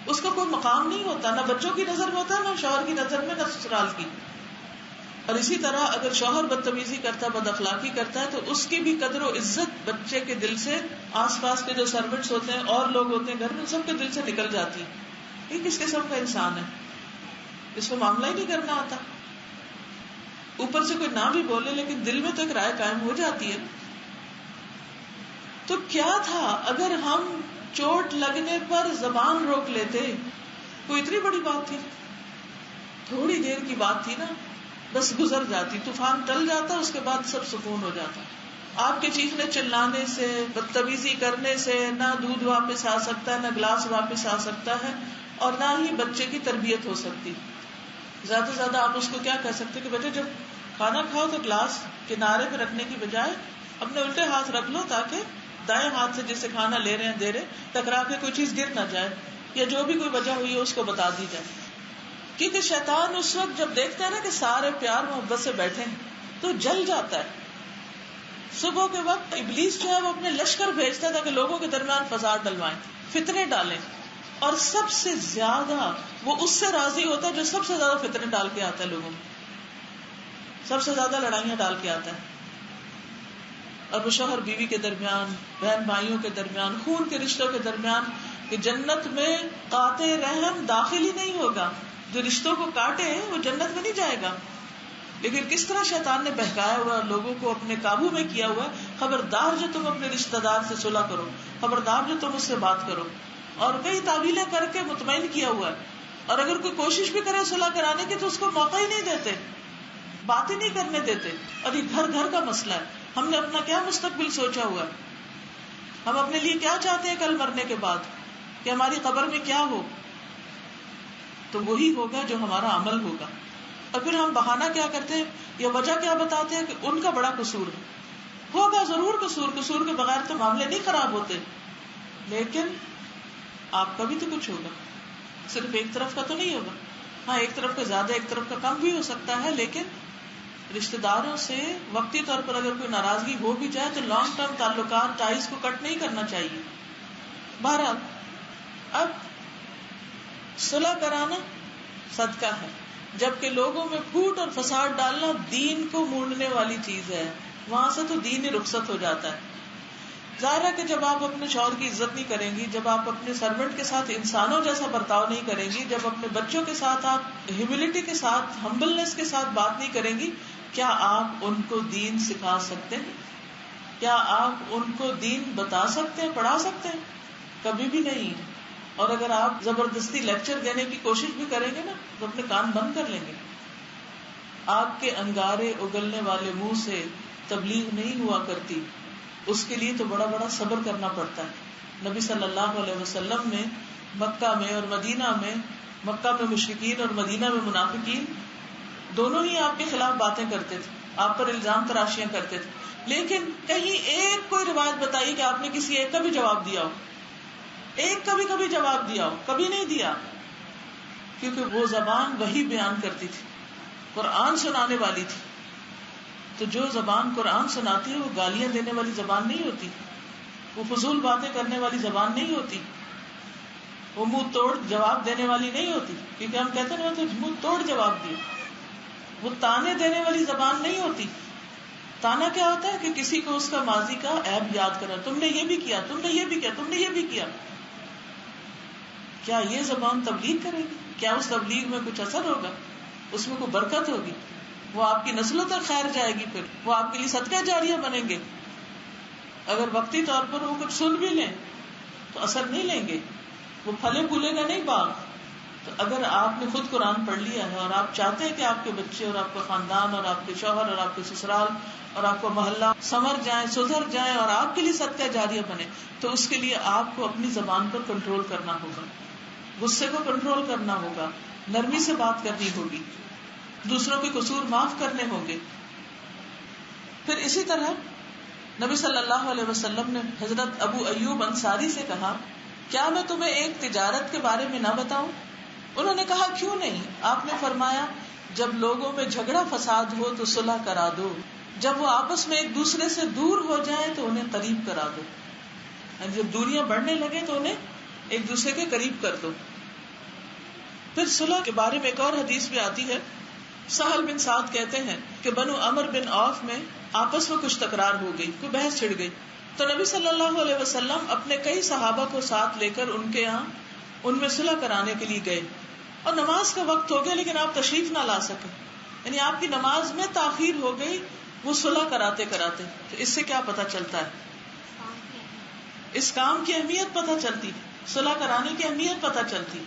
اس کا کوئی مقام نہیں ہوتا، نہ بچوں کی نظر میں ہوتا ہے، نہ شوہر کی نظر میں، نہ سسرال کی. اور اسی طرح اگر شوہر بدتمیزی کرتا ہے، بد اخلاقی کرتا ہے، تو اس کی بھی قدر و عزت بچے کے دل سے، آس پاس کے جو سروینٹس ہوتے ہیں اور لوگ ہوتے ہیں گھر میں، سب کے دل سے نکل جاتی. یہ کس قسم کا انسان ہے، اس کو معاملہ ہی نہیں کرنا آتا. اوپر سے کوئی نہ بھی بولے لیکن دل میں تو ایک رائے قائم ہو جاتی ہے. تو کیا تھا اگر ہم چوٹ لگنے پر زبان روک لیتے، کوئی اتنی بڑی بات تھی، تھوڑی دیر کی بات تھی نا، بس گزر جاتی، طوفان ٹل جاتا، اس کے بعد سب سکون ہو جاتا. آپ کے چیخنے چلانے سے، بدتمیزی کرنے سے نہ دودھ واپس آ سکتا ہے، نہ گلاس واپس آ سکتا ہے، اور نہ ہی بچے کی تربیت ہو سکتی. زیادہ سے زیادہ آپ اس کو کیا کہہ سکتے کہ بیٹے جب کھانا کھاؤ تو گلاس کنارے پہ رکھنے کی بجائے اپنے الٹے ہاتھ رکھ لو، تاکہ دائیں ہاتھ سے جس سے کھانا لے رہے ہیں دے رہے، ٹکرا کے کوئی چیز گر نہ جائے، یا جو بھی کوئی وجہ ہوئی ہے اس کو بتا دی جائے. کیونکہ شیطان اس وقت جب دیکھتا ہے نا کہ سارے پیار محبت سے بیٹھے ہیں تو جل جاتا ہے. صبح کے وقت ابلیس جو ہے وہ اپنے لشکر بھیجتا ہے تاکہ لوگوں کے درمیان فساد ڈلوائیں، فتنے ڈالیں، اور سب سے زیادہ وہ اس سے راضی ہوتا ہے جو سب سے زیادہ فتنے ڈال کے آتا ہے لوگوں میں، سب سے زیادہ لڑائیاں ڈال کے آتا ہے. اور وہ شوہر بیوی کے درمیان، بہن بھائیوں کے درمیان، خون کے رشتوں کے درمیان، کہ جنت میں قاطع رحم داخل ہی نہیں ہوگا، جو رشتوں کو کاٹے وہ جنت میں نہیں جائے گا. لیکن کس طرح شیطان نے بہکایا ہوا لوگوں کو اپنے قابو میں کیا ہوا ہے، خبردار جو تم اپنے رشتہ دار سے صلح کرو، خبردار جو تم اس سے بات کرو، اور کئی تعویلیں کر کے مطمئن کیا ہوا ہے. اور اگر کوئی کوشش بھی کرے صلح کرانے کی تو اس کو موقع ہی نہیں دیتے، بات ہی نہیں کرنے دیتے. اور یہ گھر گھر کا مسئلہ ہے. ہم نے اپنا کیا مستقبل سوچا ہوا ہے، ہم اپنے لیے کیا چاہتے ہیں کل مرنے کے بعد، کہ ہماری قبر میں کیا ہو، تو وہی ہوگا جو ہمارا عمل ہوگا. اور پھر ہم بہانہ کیا کرتے ہیں یا وجہ کیا بتاتے ہیں کہ ان کا بڑا قصور ہے. ہوگا ضرور قصور، قصور کے بغیر تو معاملے نہیں خراب ہوتے، لیکن آپ کا بھی تو کچھ ہوگا، صرف ایک طرف کا تو نہیں ہوگا. ہاں ایک طرف کا زیادہ ایک طرف کا کم بھی ہو سکتا ہے، لیکن رشتہ داروں سے وقتی طور پر اگر کوئی ناراضگی ہو بھی جائے تو لانگ ٹرم تعلقات، ٹائز کو کٹ نہیں کرنا چاہیے. بہرحال اب صلح کرانا صدقہ ہے، جبکہ لوگوں میں پھوٹ اور فساد ڈالنا دین کو مونڈنے والی چیز ہے، وہاں سے تو دین ہی رخصت ہو جاتا ہے. ظاہر ہے کہ جب آپ اپنے شوہر کی عزت نہیں کریں گی، جب آپ اپنے سرونٹ کے ساتھ انسانوں جیسا برتاؤ نہیں کریں گی، جب اپنے بچوں کے ساتھ آپ ہیوملٹی کے ساتھ، ہمبلنس کے ساتھ بات نہیں کریں گی، کیا آپ ان کو دین سکھا سکتے ہیں؟ کیا آپ ان کو دین بتا سکتے ہیں، پڑھا سکتے ہیں؟ کبھی بھی نہیں. اور اگر آپ زبردستی لیکچر دینے کی کوشش بھی کریں گے نا تو اپنے کان بند کر لیں گے. آگ کے انگارے اگلنے والے منہ سے تبلیغ نہیں ہوا کرتی، اس کے لیے تو بڑا بڑا صبر کرنا پڑتا ہے. نبی صلی اللہ علیہ وسلم نے مکہ میں اور مدینہ میں، مکہ میں مشرکین اور مدینہ میں منافقین دونوں ہی آپ کے خلاف باتیں کرتے تھے، آپ پر الزام تراشیاں کرتے تھے، لیکن کہیں ایک کوئی روایت بتائیے کہ آپ نے کسی ایک کا بھی جواب دیا ہو، ایک کا بھی کبھی جواب دیا ہو؟ کبھی نہیں دیا، کیونکہ وہ زبان وہی بیان کرتی تھی، قرآن سنانے والی تھی. تو جو زبان قرآن سناتی ہے وہ گالیاں دینے والی زبان نہیں ہوتی، وہ فضول باتیں کرنے والی زبان نہیں ہوتی، وہ منہ توڑ جواب دینے والی نہیں ہوتی، کیونکہ ہم کہتے ہیں نا تو منہ توڑ جواب دیا. وہ تانے دینے والی زبان نہیں ہوتی. تانا کیا ہوتا ہے کہ کسی کو اس کا ماضی کا عیب یاد کرنا، تم نے یہ بھی کیا، تم نے یہ بھی کیا، تم نے یہ بھی کیا. کیا یہ زبان تبلیغ کرے گی؟ کیا اس تبلیغ میں کچھ اثر ہوگا؟ اس میں کوئی برکت ہوگی؟ وہ آپ کی نسلوں تک خیر جائے گی؟ پھر وہ آپ کے لیے صدقہ جاریہ بنیں گے. اگر وقتی طور پر وہ کچھ سن بھی لیں تو اثر نہیں لیں گے، وہ پھلے پھولے گا نہیں باغ. تو اگر آپ نے خود قرآن پڑھ لیا ہے اور آپ چاہتے ہیں کہ آپ کے بچے اور آپ کا خاندان اور آپ کے شوہر اور آپ کے سسرال اور آپ کا محلہ سنور جائیں، سدھر جائیں اور آپ کے لیے صدقہ جاریہ بنے، تو اس کے لیے آپ کو اپنی زبان پر کنٹرول کرنا ہوگا، غصے کو کنٹرول کرنا ہوگا، نرمی سے بات کرنی ہوگی، دوسروں کے قصور معاف کرنے ہوں گے. پھر اسی طرح نبی صلی اللہ علیہ وسلم نے حضرت ابو ایوب انصاری سے کہا، کیا میں تمہیں ایک تجارت کے بارے میں نہ بتاؤں؟ انہوں نے کہا کیوں نہیں؟ آپ نے فرمایا، جب لوگوں میں جھگڑا فساد ہو تو صلح کرا دو، جب وہ آپس میں ایک دوسرے سے دور ہو جائیں تو انہیں قریب کرا دو. جب دوریاں بڑھنے لگے تو انہیں ایک دوسرے کے قریب کر دو. پھر صلح کے بارے میں ایک اور حدیث بھی آتی ہے. سہل بن سعد کہتے ہیں کہ بنو عمر بن عوف میں آپس میں کچھ تکرار ہو گئی، کوئی بحث چھڑ گئی، تو نبی صلی اللہ علیہ وسلم اپنے کئی صحابہ کو ساتھ لے کر ان کے یہاں ان میں صلح کرانے کے لیے گئے. اور نماز کا وقت ہو گیا لیکن آپ تشریف نہ لا سکے، یعنی آپ کی نماز میں تاخیر ہو گئی وہ صلح کراتے کراتے. تو اس سے کیا پتہ چلتا ہے؟ اس کام کی اہمیت پتہ چلتی، صلح کرانے کی اہمیت پتہ چلتی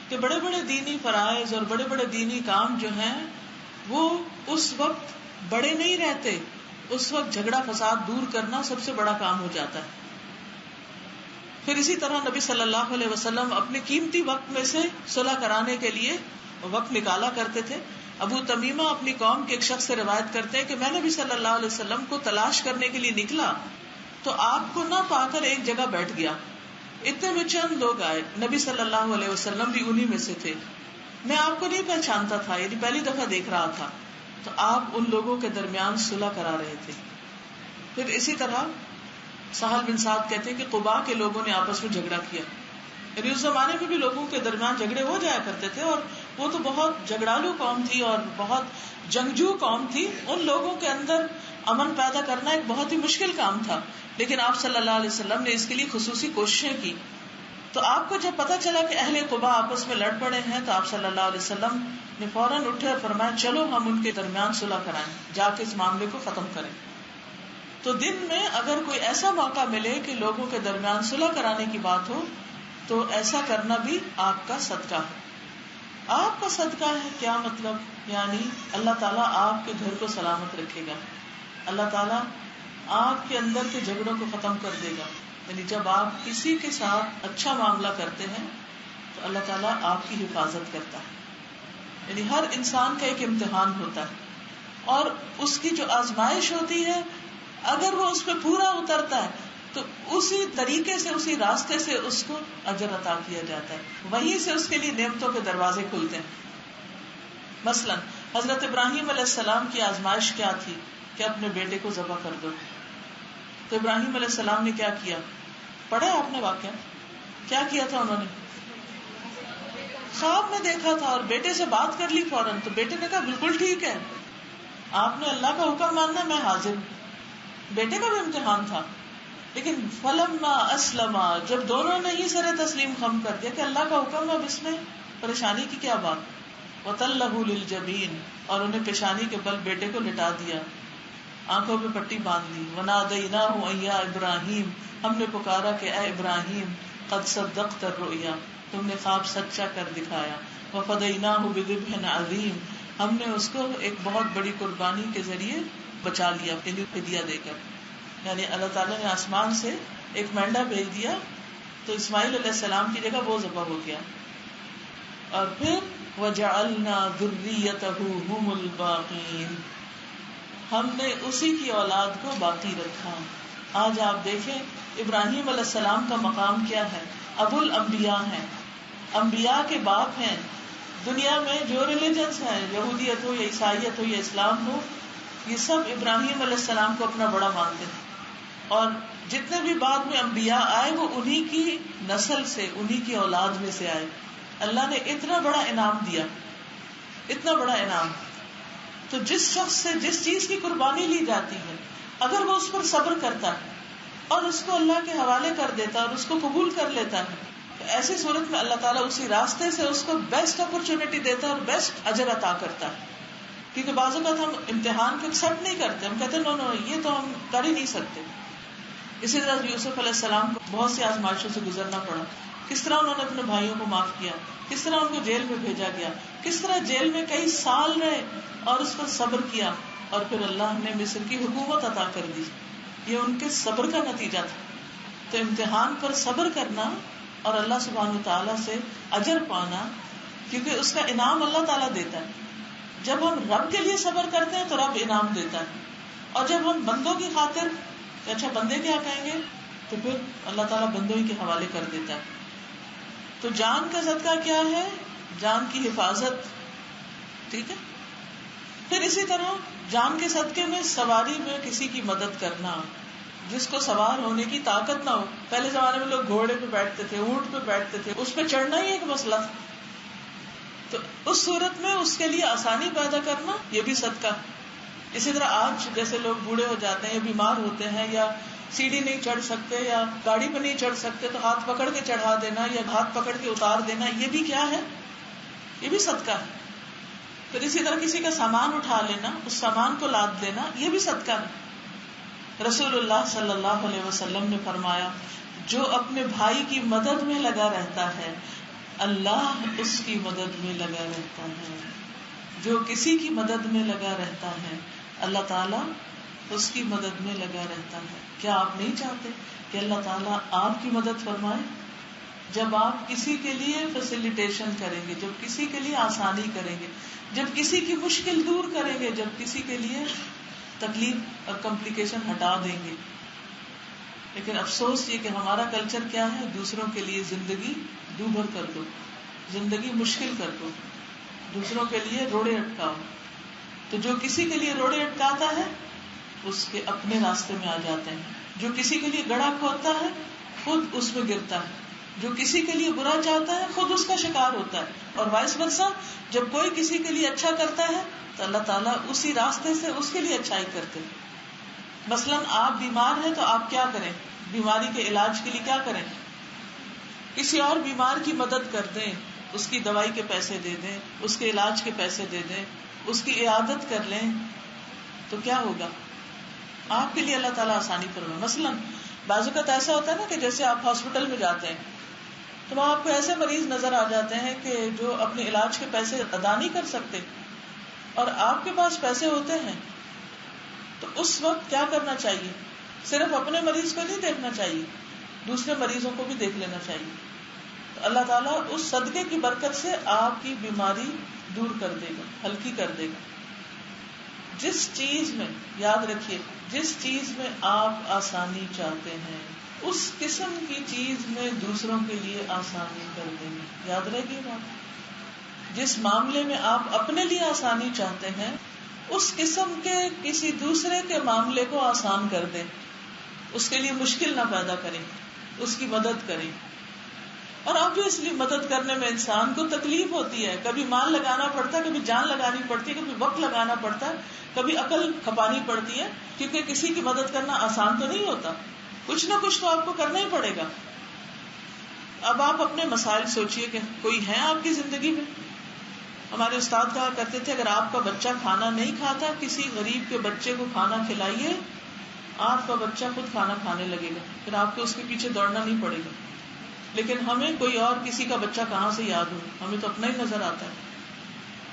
کہ بڑے بڑے دینی فرائض اور بڑے بڑے دینی کام جو ہیں وہ اس وقت بڑے نہیں رہتے، اس وقت جھگڑا فساد دور کرنا سب سے بڑا کام ہو جاتا ہے. پھر اسی طرح نبی صلی اللہ علیہ وسلم اپنے قیمتی وقت میں سے صلح کرانے کے لیے وقت نکالا کرتے تھے. ابو تمیمہ اپنی قوم کے ایک شخص سے روایت کرتے ہیں کہ میں نبی صلی اللہ علیہ وسلم کو تلاش کرنے کے لیے نکلا تو آپ کو نہ پا کر ایک جگہ بیٹھ گیا. اتنے میں چند لوگ آئے، نبی صلی اللہ علیہ وسلم بھی انہی میں سے تھے. میں آپ کو نہیں پہچانتا تھا، یعنی پہلی دفعہ دیکھ رہا تھا. تو آپ ان لوگوں کے درمیان صلح کرا رہے تھے. پھر اسی طرح سہل بن سعد کہتے ہیں کہ قباء کے لوگوں نے آپس میں جھگڑا کیا. یعنی اس زمانے میں بھی لوگوں کے درمیان جھگڑے ہو جایا کرتے تھے، اور وہ تو بہت جھگڑالو قوم تھی اور بہت جنگجو قوم تھی. ان لوگوں کے اندر امن پیدا کرنا ایک بہت ہی مشکل کام تھا، لیکن آپ صلی اللہ علیہ وسلم نے اس کے لیے خصوصی کوششیں کی. تو آپ کو جب پتا چلا کہ اہل قباء آپس میں لڑ پڑے ہیں تو آپ صلی اللہ علیہ وسلم نے فوراً اٹھے اور فرمایا چلو ہم ان کے درمیان صلح کرائیں، جا کے اس معاملے کو ختم کریں. تو دن میں اگر کوئی ایسا موقع ملے کہ لوگوں کے درمیان صلح کرانے کی بات ہو تو ایسا کرنا بھی آپ کا صدقہ ہے. آپ کا صدقہ ہے کیا مطلب؟ یعنی اللہ تعالیٰ آپ کے گھر کو سلامت رکھے گا، اللہ تعالیٰ آپ کے اندر کے جھگڑوں کو ختم کر دے گا. یعنی جب آپ کسی کے ساتھ اچھا معاملہ کرتے ہیں تو اللہ تعالیٰ آپ کی حفاظت کرتا ہے. یعنی ہر انسان کا ایک امتحان ہوتا ہے اور اس کی جو آزمائش ہوتی ہے اگر وہ اس پہ پورا اترتا ہے تو اسی طریقے سے اسی راستے سے اس کو اجر عطا کیا جاتا ہے، وہیں سے اس کے لیے نعمتوں کے دروازے کھلتے ہیں. مثلا حضرت ابراہیم علیہ السلام کی آزمائش کیا تھی کہ اپنے بیٹے کو ذبح کر دو. تو ابراہیم علیہ السلام نے کیا کیا؟ پڑھا آپ نے واقعہ؟ کیا کیا تھا انہوں نے؟ خواب میں دیکھا تھا اور بیٹے سے بات کر لی فوراً. تو بیٹے نے کہا بالکل ٹھیک ہے، آپ نے اللہ کا حکم ماننا، میں حاضر ہوں. بیٹے کا بھی امتحان تھا. لیکن فلما اسلما، جب دونوں نے ہی سر تسلیم خم کر دیا کہ اللہ کا حکم، اب اس میں پریشانی کی کیا بات. وَتَلَّهُ لِلْجَبِينِ، اور انہیں پیشانی کے بل بیٹے کو لٹا دیا، آنکھوں پہ پٹی باندھ دی. وَنَادَيْنَاهُ أَن يَا إِبْرَاهِيمُ، ہم نے پکارا کہ اے ابراہیم، قد صدقت الرؤیا، تم نے خواب سچا کر دکھایا. وَفَدَيْنَاهُ بِذِبْحٍ عَظِيمٍ، ہم نے اس کو ایک بہت بڑی قربانی کے ذریعے بچا لیا، فدیہ دے کر. یعنی اللہ تعالیٰ نے آسمان سے ایک مینڈا بھیج دیا تو اسماعیل علیہ السلام کی جگہ وہ ذبح ہو گیا. اور پھر وجعلنا ذریته هم الباقین، ہم نے اسی کی اولاد کو باقی رکھا. آج آپ دیکھیں ابراہیم علیہ السلام کا مقام کیا ہے، ابو الانبیاء ہیں، انبیاء کے باپ ہیں. دنیا میں جو ریلیجنس ہیں، یہودیت ہو یا عیسائیت ہو یا اسلام ہو، یہ سب ابراہیم علیہ السلام کو اپنا بڑا مانتے ہیں. اور جتنے بھی بعد میں انبیاء آئے وہ انہی کی نسل سے، انہی کی اولاد میں سے آئے. اللہ نے اتنا بڑا انعام دیا، اتنا بڑا انعام. تو جس شخص سے جس چیز کی قربانی لی جاتی ہے، اگر وہ اس پر صبر کرتا ہے اور اس کو اللہ کے حوالے کر دیتا ہے اور اس کو قبول کر لیتا ہے، تو ایسی صورت میں اللہ تعالیٰ اسی راستے سے اس کو بیسٹ اپرچونٹی دیتا ہے اور بیسٹ اجر عطا کرتا ہے. کیونکہ بعض اوقات ہم امتحان کو ایکسپٹ نہیں کرتے، ہم کہتے نو یہ تو ہم کر ہی نہیں سکتے. اسی طرح یوسف علیہ السلام کو بہت سی آزمائشوں سے گزرنا پڑا. کس طرح انہوں نے اپنے بھائیوں کو معاف کیا، کس طرح ان کو جیل میں بھیجا گیا، کس طرح جیل میں کئی سال رہے اور اس پر صبر کیا، اور پھر اللہ نے مصر کی حکومت عطا کر دی. یہ ان کے صبر کا نتیجہ تھا. تو امتحان پر صبر کرنا اور اللہ سبحانہ تعالیٰ سے اجر پانا، کیونکہ اس کا انعام اللہ تعالیٰ دیتا ہے. جب ہم رب کے لیے صبر کرتے ہیں تو رب انعام دیتا ہے، اور جب ہم بندوں کی خاطر اچھا بندے کیا کہیں گے تو پھر اللہ تعالیٰ بندوں ہی کے حوالے کر دیتا ہے. تو جان کا صدقہ کیا ہے؟ جان کی حفاظت. ٹھیک ہے. پھر اسی طرح جان کے صدقے میں سواری میں کسی کی مدد کرنا، جس کو سوار ہونے کی طاقت نہ ہو. پہلے زمانے میں لوگ گھوڑے پہ بیٹھتے تھے، اونٹ پہ بیٹھتے تھے، اس پہ چڑھنا ہی ایک مسئلہ تھا. تو اس صورت میں اس کے لیے آسانی پیدا کرنا یہ بھی صدقہ. اسی طرح آج جیسے لوگ بوڑھے ہو جاتے ہیں یا بیمار ہوتے ہیں یا سیڑھی نہیں چڑھ سکتے یا گاڑی پہ نہیں چڑھ سکتے، تو ہاتھ پکڑ کے چڑھا دینا یا ہاتھ پکڑ کے اتار دینا، یہ بھی کیا ہے؟ یہ بھی صدقہ ہے. پھر اسی طرح کسی کا سامان اٹھا لینا، اس سامان کو لاد دینا، یہ بھی صدقہ ہے. رسول اللہ صلی اللہ علیہ وسلم نے فرمایا، جو اپنے بھائی کی مدد میں لگا رہتا ہے اللہ اس کی مدد میں لگا رہتا ہے. جو کسی کی مدد میں لگا رہتا ہے اللہ تعالیٰ اس کی مدد میں لگا رہتا ہے. کیا آپ نہیں چاہتے کہ اللہ تعالیٰ آپ کی مدد فرمائے؟ جب آپ کسی کے لیے فیسیلیٹیشن کریں گے، جب کسی کے لیے آسانی کریں گے، جب کسی کی مشکل دور کریں گے، جب کسی کے لیے تکلیف اور کمپلیکیشن ہٹا دیں گے. لیکن افسوس یہ کہ ہمارا کلچر کیا ہے، دوسروں کے لیے زندگی دوبھر کر دو، زندگی مشکل کر دو، دوسروں کے لیے روڑے اٹکاؤ. تو جو کسی کے لیے روڑے اٹکاتا ہے اس کے اپنے راستے میں آ جاتے ہیں. جو کسی کے لیے گڑھا کھودتا ہے خود اس میں گرتا ہے. جو کسی کے لیے برا چاہتا ہے خود اس کا شکار ہوتا ہے. اور وائس ورسا، جب کوئی کسی کے لیے اچھا کرتا ہے تو اللہ تعالیٰ اسی راستے سے اس کے لیے اچھائی کرتے ہیں. مثلاً آپ بیمار ہیں تو آپ کیا کریں؟ بیماری کے علاج کے لیے کیا کریں؟ کسی اور بیمار کی مدد کر دیں، اس کی دوائی کے پیسے دے دیں، اس کے علاج کے پیسے دے دیں، اس کی عیادت کر لیں. تو کیا ہوگا؟ آپ کے لیے اللہ تعالیٰ آسانی فرمائے. مثلاً بعض اوقات ایسا ہوتا ہے نا کہ جیسے آپ ہاسپٹل میں جاتے ہیں تو وہاں آپ کو ایسے مریض نظر آ جاتے ہیں کہ جو اپنے علاج کے پیسے ادا نہیں کر سکتے، اور آپ کے پاس پیسے ہوتے ہیں. تو اس وقت کیا کرنا چاہیے؟ صرف اپنے مریض کو نہیں دیکھنا چاہیے، دوسرے مریضوں کو بھی دیکھ لینا چاہیے. تو اللہ تعالیٰ اس صدقے کی برکت سے آپ کی بیماری دور کر دے گا، ہلکی کر دے گا. جس چیز میں، یاد رکھیے، جس چیز میں آپ آسانی چاہتے ہیں اس قسم کی چیز میں دوسروں کے لیے آسانی کر دیں گے. یاد رہے گی بات. جس معاملے میں آپ اپنے لیے آسانی چاہتے ہیں اس قسم کے کسی دوسرے کے معاملے کو آسان کر دیں، اس کے لیے مشکل نہ پیدا کریں، اس کی مدد کریں. اور obviously مدد کرنے میں انسان کو تکلیف ہوتی ہے، کبھی مال لگانا پڑتا ہے، کبھی جان لگانی پڑتی ہے، کبھی وقت لگانا پڑتا ہے، کبھی عقل کھپانی پڑتی ہے، کیونکہ کسی کی مدد کرنا آسان تو نہیں ہوتا. کچھ نہ کچھ تو آپ کو کرنا ہی پڑے گا. اب آپ اپنے مسائل سوچئے کہ کوئی ہے آپ کی زندگی میں. ہمارے استاد کہا کرتے تھے اگر آپ کا بچہ کھانا نہیں کھاتا کسی غریب کے بچے کو کھانا کھلائیے، آپ کا بچہ خود کھانا کھانے لگے گا، پھر آپ کو اس کے پیچھے دوڑنا نہیں پڑے گا. لیکن ہمیں کوئی اور کسی کا بچہ کہاں سے یاد ہو، ہمیں تو اپنا ہی نظر آتا ہے،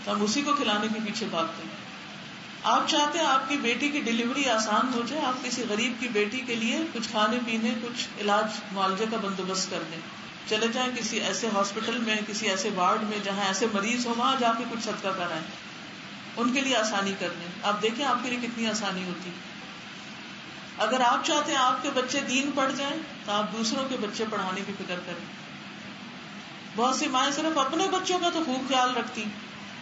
تو ہم اسی کو کھلانے کے پیچھے بھاگتے ہیں. آپ چاہتے ہیں آپ کی بیٹی کی ڈلیوری آسان ہو جائے، آپ کسی غریب کی بیٹی کے لیے کچھ کھانے پینے، کچھ علاج معالجے کا بندوبست کر دیں. چلے جائیں کسی ایسے ہاسپٹل میں، کسی ایسے وارڈ میں جہاں ایسے مریض ہو، وہاں جا کے کچھ صدقہ کرائیں، ان کے لیے آسانی کر دیں. آپ دیکھیں آپ کے لیے کتنی آسانی ہوتی. اگر آپ چاہتے ہیں آپ کے بچے دین پڑھ جائیں تو آپ دوسروں کے بچے پڑھانے کی فکر کریں. بہت سی مائیں صرف اپنے بچوں کا تو خوب خیال رکھتی،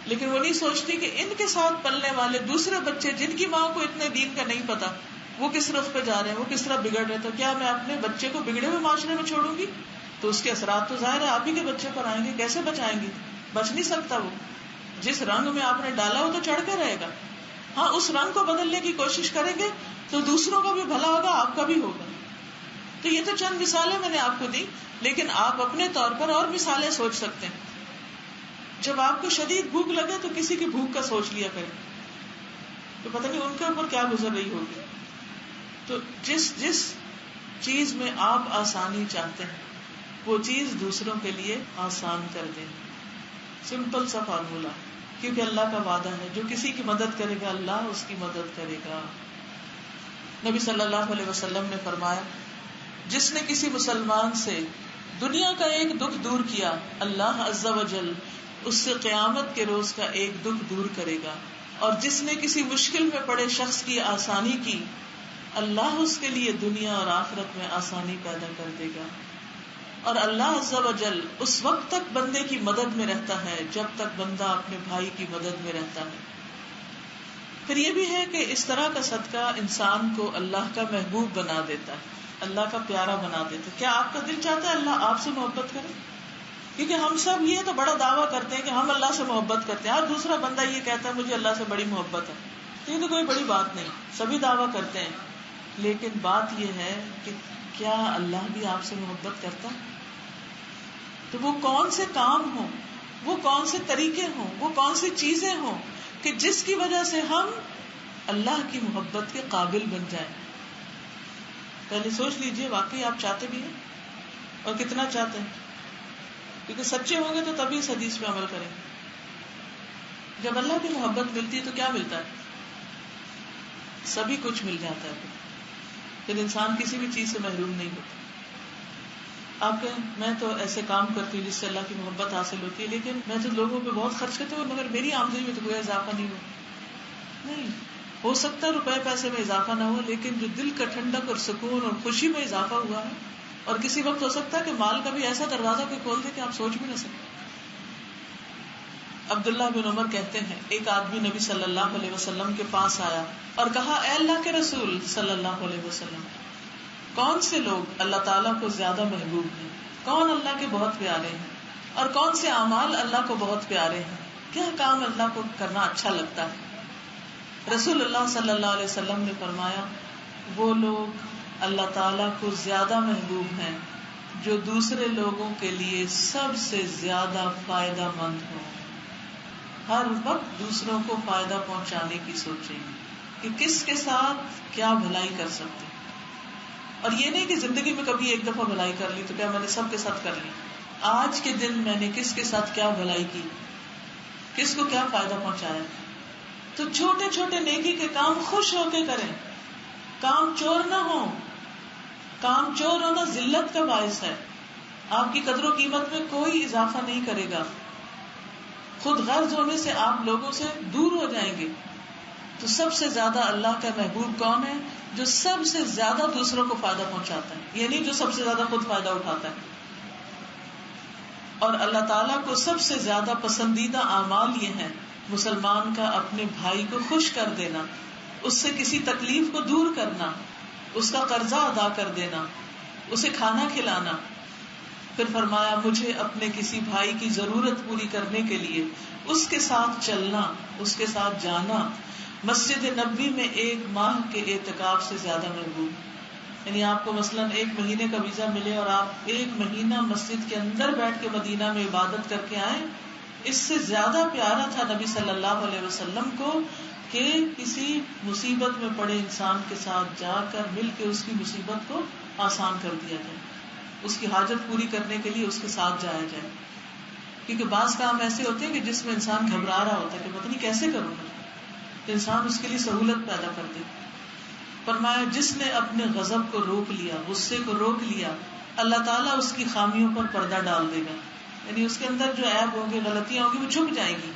لیکن وہ نہیں سوچتی کہ ان کے ساتھ پلنے والے دوسرے بچے جن کی ماں کو اتنے دین کا نہیں پتا، وہ کس رخ پہ جا رہے ہیں، وہ کس طرح بگڑ رہے. تو کیا میں اپنے بچے کو بگڑے ہوئے معاشرے میں چھوڑوں گی؟ تو اس کے اثرات تو ظاہر ہے آپ ہی کے بچے پر آئیں گے. کیسے بچائیں گے؟ بچ نہیں سکتا. وہ جس رنگ میں آپ نے ڈالا وہ تو چڑھ کے رہے گا. ہاں اس رنگ کو بدلنے کی کوشش کریں گے تو دوسروں کا بھی بھلا ہوگا، آپ کا بھی ہوگا. تو یہ تو چند مثالیں میں نے آپ کو دی، لیکن آپ اپنے طور پر اور مثالیں سوچ سکتے ہیں. جب آپ کو شدید بھوک لگے تو کسی کی بھوک کا سوچ لیا کریں، تو پتہ نہیں ان کے اوپر کیا گزر رہی ہوگی. تو جس چیز میں آپ آسانی چاہتے ہیں وہ چیز دوسروں کے لیے آسان کر دیں. سمپل سا فارمولا، کیونکہ اللہ کا وعدہ ہے جو کسی کی مدد کرے گا اللہ اس کی مدد کرے گا. نبی صلی اللہ علیہ وسلم نے فرمایا جس نے کسی مسلمان سے دنیا کا ایک دکھ دور کیا، اللہ عز و جل اس سے قیامت کے روز کا ایک دکھ دور کرے گا. اور جس نے کسی مشکل میں پڑے شخص کی آسانی کی، اللہ اس کے لیے دنیا اور آخرت میں آسانی پیدا کر دے گا. اور اللہ عز و جل اس وقت تک بندے کی مدد میں رہتا ہے جب تک بندہ اپنے بھائی کی مدد میں رہتا ہے. پھر یہ بھی ہے کہ اس طرح کا صدقہ انسان کو اللہ کا محبوب بنا دیتا ہے، اللہ کا پیارا بنا دیتا ہے. کیا آپ کا دل چاہتا ہے اللہ آپ سے محبت کرے؟ کیونکہ ہم سب یہ تو بڑا دعویٰ کرتے ہیں کہ ہم اللہ سے محبت کرتے ہیں، اور دوسرا بندہ یہ کہتا ہے مجھے اللہ سے بڑی محبت ہے. تو یہ تو کوئی بڑی بات نہیں، سبھی دعویٰ کرتے ہیں. لیکن بات یہ ہے کہ کیا اللہ بھی آپ سے محبت کرتا ہے؟ تو وہ کون سے کام ہوں، وہ کون سے طریقے ہوں، وہ کون سی چیزیں ہوں کہ جس کی وجہ سے ہم اللہ کی محبت کے قابل بن جائیں. پہلے سوچ لیجئے واقعی آپ چاہتے بھی ہیں اور کتنا چاہتے ہیں، کیونکہ سچے ہوں گے تو تبھی اس حدیث پہ عمل کریں. جب اللہ کی محبت ملتی ہے تو کیا ملتا ہے؟ سبھی کچھ مل جاتا ہے. پھر انسان کسی بھی چیز سے محروم نہیں ہوتا. آپ کہیں میں تو ایسے کام کرتی ہوں جس سے اللہ کی محبت حاصل ہوتی ہے، لیکن میں تو لوگوں پہ بہت خرچ کرتی ہوں مگر میری آمدنی میں تو کوئی اضافہ نہیں ہوا. نہیں، ہو سکتا ہے روپے پیسے میں اضافہ نہ ہو، لیکن جو دل کا ٹھنڈک اور سکون اور خوشی میں اضافہ ہوا ہے. اور کسی وقت ہو سکتا ہے کہ مال کا بھی ایسا دروازہ کوئی کھول دے کہ آپ سوچ بھی نہ سکتے. عبداللہ بن عمر کہتے ہیں ایک آدمی نبی صلی اللہ علیہ وسلم کے پاس آیا اور کہا اے اللہ کے رسول صلی اللہ علیہ وسلم، کون سے لوگ اللہ تعالیٰ کو زیادہ محبوب ہیں، کون اللہ کے بہت پیارے ہیں، اور کون سے اعمال اللہ کو بہت پیارے ہیں، کیا کام اللہ کو کرنا اچھا لگتا ہے؟ رسول اللہ صلی اللہ علیہ وسلم نے فرمایا وہ لوگ اللہ تعالیٰ کو زیادہ محبوب ہیں جو دوسرے لوگوں کے لیے سب سے زیادہ فائدہ مند ہوں. ہر وقت دوسروں کو فائدہ پہنچانے کی سوچیں کہ کس کے ساتھ کیا بھلائی کر سکتے. اور یہ نہیں کہ زندگی میں کبھی ایک دفعہ بھلائی کر لی تو کیا میں نے سب کے ساتھ کر لی. آج کے دن میں نے کس کے ساتھ کیا بھلائی کی، کس کو کیا فائدہ پہنچایا. تو چھوٹے چھوٹے نیکی کے کام خوش ہو کے کریں. کام چور نہ ہو. کام چور ہونا ذلت کا باعث ہے. آپ کی قدر و قیمت میں کوئی اضافہ نہیں کرے گا. خود غرض ہونے سے آپ لوگوں سے دور ہو جائیں گے. تو سب سے زیادہ اللہ کا محبوب کون ہے؟ جو سب سے زیادہ دوسروں کو فائدہ پہنچاتا ہے، یعنی جو سب سے زیادہ خود فائدہ اٹھاتا ہے. اور اللہ تعالیٰ کو سب سے زیادہ پسندیدہ اعمال یہ ہیں مسلمان کا اپنے بھائی کو خوش کر دینا، اس سے کسی تکلیف کو دور کرنا، اس کا قرضہ ادا کر دینا، اسے کھانا کھلانا. پھر فرمایا مجھے اپنے کسی بھائی کی ضرورت پوری کرنے کے لیے اس کے ساتھ چلنا، اس کے ساتھ جانا مسجد نبوی میں 1 ماہ کے اعتکاف سے زیادہ محبوب. یعنی آپ کو مثلاً 1 مہینے کا ویزا ملے اور آپ 1 مہینہ مسجد کے اندر بیٹھ کے مدینہ میں عبادت کر کے آئیں، اس سے زیادہ پیارا تھا نبی صلی اللہ علیہ وسلم کو کہ کسی مصیبت میں پڑے انسان کے ساتھ جا کر مل کے اس کی مصیبت کو آسان کر دیا جائے، اس کی حاجت پوری کرنے کے لیے اس کے ساتھ جایا جائے. کیونکہ بعض کام ایسے ہوتے ہیں کہ جس میں انسان گھبرا رہا ہوتا ہے کہ پتہ نہیں کیسے کروں گا، تو انسان اس کے لیے سہولت پیدا کر دے. فرمایا جس نے اپنے غضب کو روک لیا، غصے کو روک لیا، اللہ تعالیٰ اس کی خامیوں پر پردہ ڈال دے گا، یعنی اس کے اندر جو عیب ہوں گے، غلطیاں ہوں گی، وہ چھپ جائیں گی.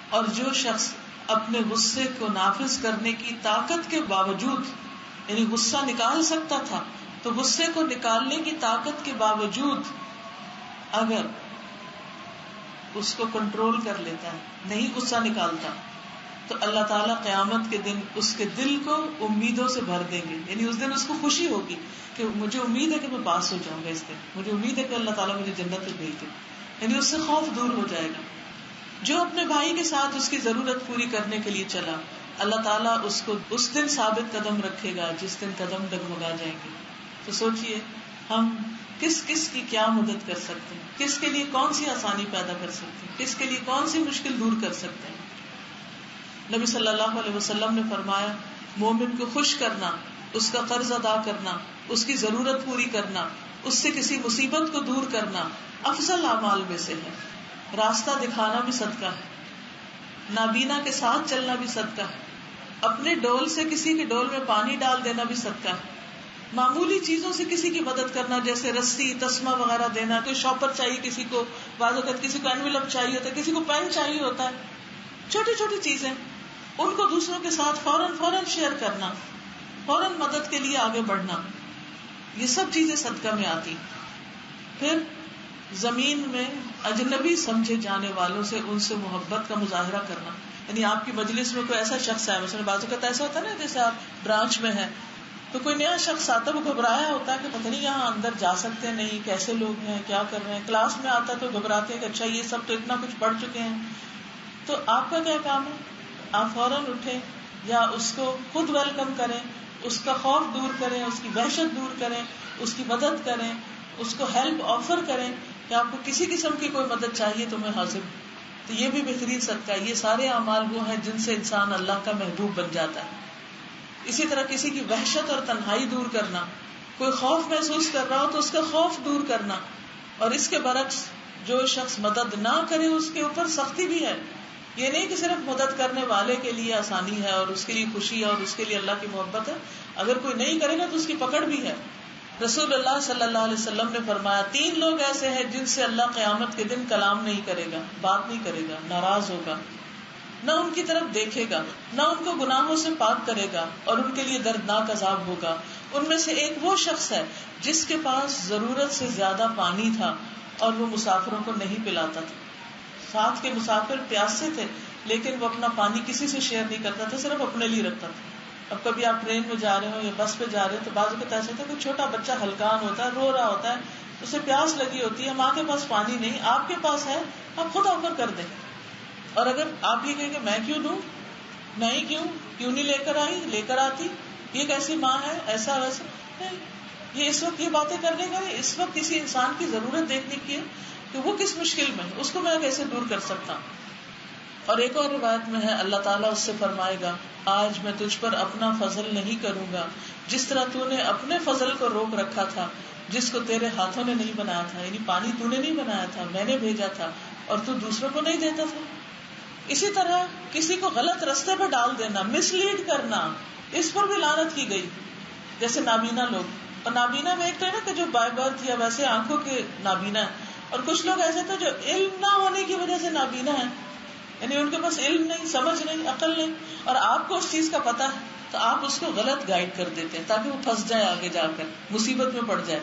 اور جو شخص اپنے غصے کو نافذ کرنے کی طاقت کے باوجود، یعنی غصہ نکال سکتا تھا تو غصے کو نکالنے کی طاقت کے باوجود اگر اس کو کنٹرول کر لیتا ہے، نہیں غصہ نکالتا، تو اللہ تعالیٰ قیامت کے دن اس کے دل کو امیدوں سے بھر دیں گے. یعنی اس دن اس کو خوشی ہوگی کہ مجھے امید ہے کہ میں پاس ہو جاؤں گا اس دن، مجھے امید ہے کہ اللہ تعالیٰ مجھے جنت میں بھیج دے. یعنی اس سے خوف دور ہو جائے گا. جو اپنے بھائی کے ساتھ اس کی ضرورت پوری کرنے کے لیے چلا، اللہ تعالیٰ اس کو اس دن ثابت قدم رکھے گا جس دن قدم ڈگمگا جائیں گے. تو سوچئے ہم کس کس کی کیا مدد کر سکتے ہیں، کس کے لیے کون سی آسانی پیدا کر سکتے ہیں، کس کے لیے کون سی مشکل دور کر سکتے ہیں. نبی صلی اللہ علیہ وسلم نے فرمایا مومن کو خوش کرنا، اس کا قرض ادا کرنا، اس کی ضرورت پوری کرنا، اس سے کسی مصیبت کو دور کرنا افضل اعمال میں سے ہے. راستہ دکھانا بھی صدقہ ہے، نابینا کے ساتھ چلنا بھی صدقہ ہے، اپنے ڈول سے کسی کے ڈول میں پانی ڈال دینا بھی صدقہ ہے، معمولی چیزوں سے کسی کی مدد کرنا جیسے رسی، تسمہ وغیرہ دینا. کوئی شاپر چاہیے کسی کو، بعض اوقات کسی کو انویلپ چاہیے ہوتا ہے، کسی کو پین چاہیے ہوتا ہے. چھوٹی چھوٹی چیزیں ان کو دوسروں کے ساتھ فوراً شیئر کرنا، فوراً مدد کے لیے آگے بڑھنا، یہ سب چیزیں صدقہ میں آتی. پھر زمین میں اجنبی سمجھے جانے والوں سے ان سے محبت کا مظاہرہ کرنا. یعنی آپ کی مجلس میں کوئی ایسا شخص ہے، مثلا بعض اوقات ایسا ہوتا ہے نا، جیسے آپ برانچ میں ہیں تو کوئی نیا شخص آتا ہے، وہ گھبرایا ہوتا ہے کہ پتہ نہیں یہاں اندر جا سکتے ہیں نہیں، کیسے لوگ ہیں، کیا کر رہے ہیں. کلاس میں آتا ہے تو گھبراتے ہیں کہ اچھا یہ سب تو اتنا کچھ پڑھ چکے ہیں. تو آپ کا کیا کام ہے؟ آپ فوراً اٹھیں یا اس کو خود ویلکم کریں، اس کا خوف دور کریں، اس کی وحشت دور کریں، اس کی مدد کریں، اس کو ہیلپ آفر کریں کہ آپ کو کسی قسم کی کوئی مدد چاہیے تو میں حاضر ہوں. تو یہ بھی بہترین صدقہ ہے. یہ سارے اعمال وہ ہیں جن سے انسان اللہ کا محبوب بن جاتا ہے. اسی طرح کسی کی وحشت اور تنہائی دور کرنا، کوئی خوف محسوس کر رہا ہو تو اس کا خوف دور کرنا. اور اس کے برعکس جو شخص مدد نہ کرے اس کے اوپر سختی بھی ہے. یہ نہیں کہ صرف مدد کرنے والے کے لیے آسانی ہے اور اس کے لیے خوشی ہے اور اس کے لیے اللہ کی محبت ہے، اگر کوئی نہیں کرے گا تو اس کی پکڑ بھی ہے. رسول اللہ صلی اللہ علیہ وسلم نے فرمایا 3 لوگ ایسے ہیں جن سے اللہ قیامت کے دن کلام نہیں کرے گا، بات نہیں کرے گا، ناراض ہوگا، نہ ان کی طرف دیکھے گا، نہ ان کو گناہوں سے پاک کرے گا، اور ان کے لیے دردناک عذاب ہوگا. ان میں سے ایک وہ شخص ہے جس کے پاس ضرورت سے زیادہ پانی تھا اور وہ مسافروں کو نہیں پلاتا تھا. ساتھ کے مسافر پیاسے تھے لیکن وہ اپنا پانی کسی سے شیئر نہیں کرتا تھا، صرف اپنے لیے رکھتا تھا. اب کبھی آپ ٹرین میں جا رہے ہو یا بس پہ جا رہے ہو تو بعض اوقات ایسا ہوتا ہے کہ چھوٹا بچہ ہلکان ہوتا ہے، رو رہا ہوتا ہے، اسے پیاس لگی ہوتی ہے، ماں کے پاس پانی نہیں، آپ کے پاس ہے، آپ خود آفر کر دیں. اور اگر آپ یہ کہیں کہ میں کیوں دوں، نہیں کیوں نہیں لے کر آتی، یہ کیسی ماں ہے، ایسا ویسا نہیں. یہ اس وقت یہ باتیں کرنے کا، اس وقت کسی انسان کی ضرورت دیکھنے کی ہے کہ وہ کس مشکل میں ہے، اس کو میں کیسے دور کر سکتا ہوں. اور ایک اور روایت میں ہے اللہ تعالیٰ اس سے فرمائے گا آج میں تجھ پر اپنا فضل نہیں کروں گا جس طرح تو نے اپنے فضل کو روک رکھا تھا جس کو تیرے ہاتھوں نے نہیں بنایا تھا. یعنی پانی تو نے نہیں بنایا تھا، میں نے بھیجا تھا اور تو دوسروں کو نہیں دیتا تھا. اسی طرح کسی کو غلط رستے پہ ڈال دینا، مس لیڈ کرنا، اس پر بھی لعنت کی گئی. جیسے نابینا لوگ، اور نابینا میں ایک تو ہے نا کہ جو بائی برتھ یا ویسے آنکھوں کے نابینا ہے، اور کچھ لوگ ایسے تھے جو علم نہ ہونے کی وجہ سے نابینا ہے، یعنی ان کے پاس علم نہیں، سمجھ نہیں، عقل نہیں، اور آپ کو اس چیز کا پتا ہے تو آپ اس کو غلط گائیڈ کر دیتے ہیں تاکہ وہ پھنس جائے، آگے جا کر مصیبت میں پڑ جائے.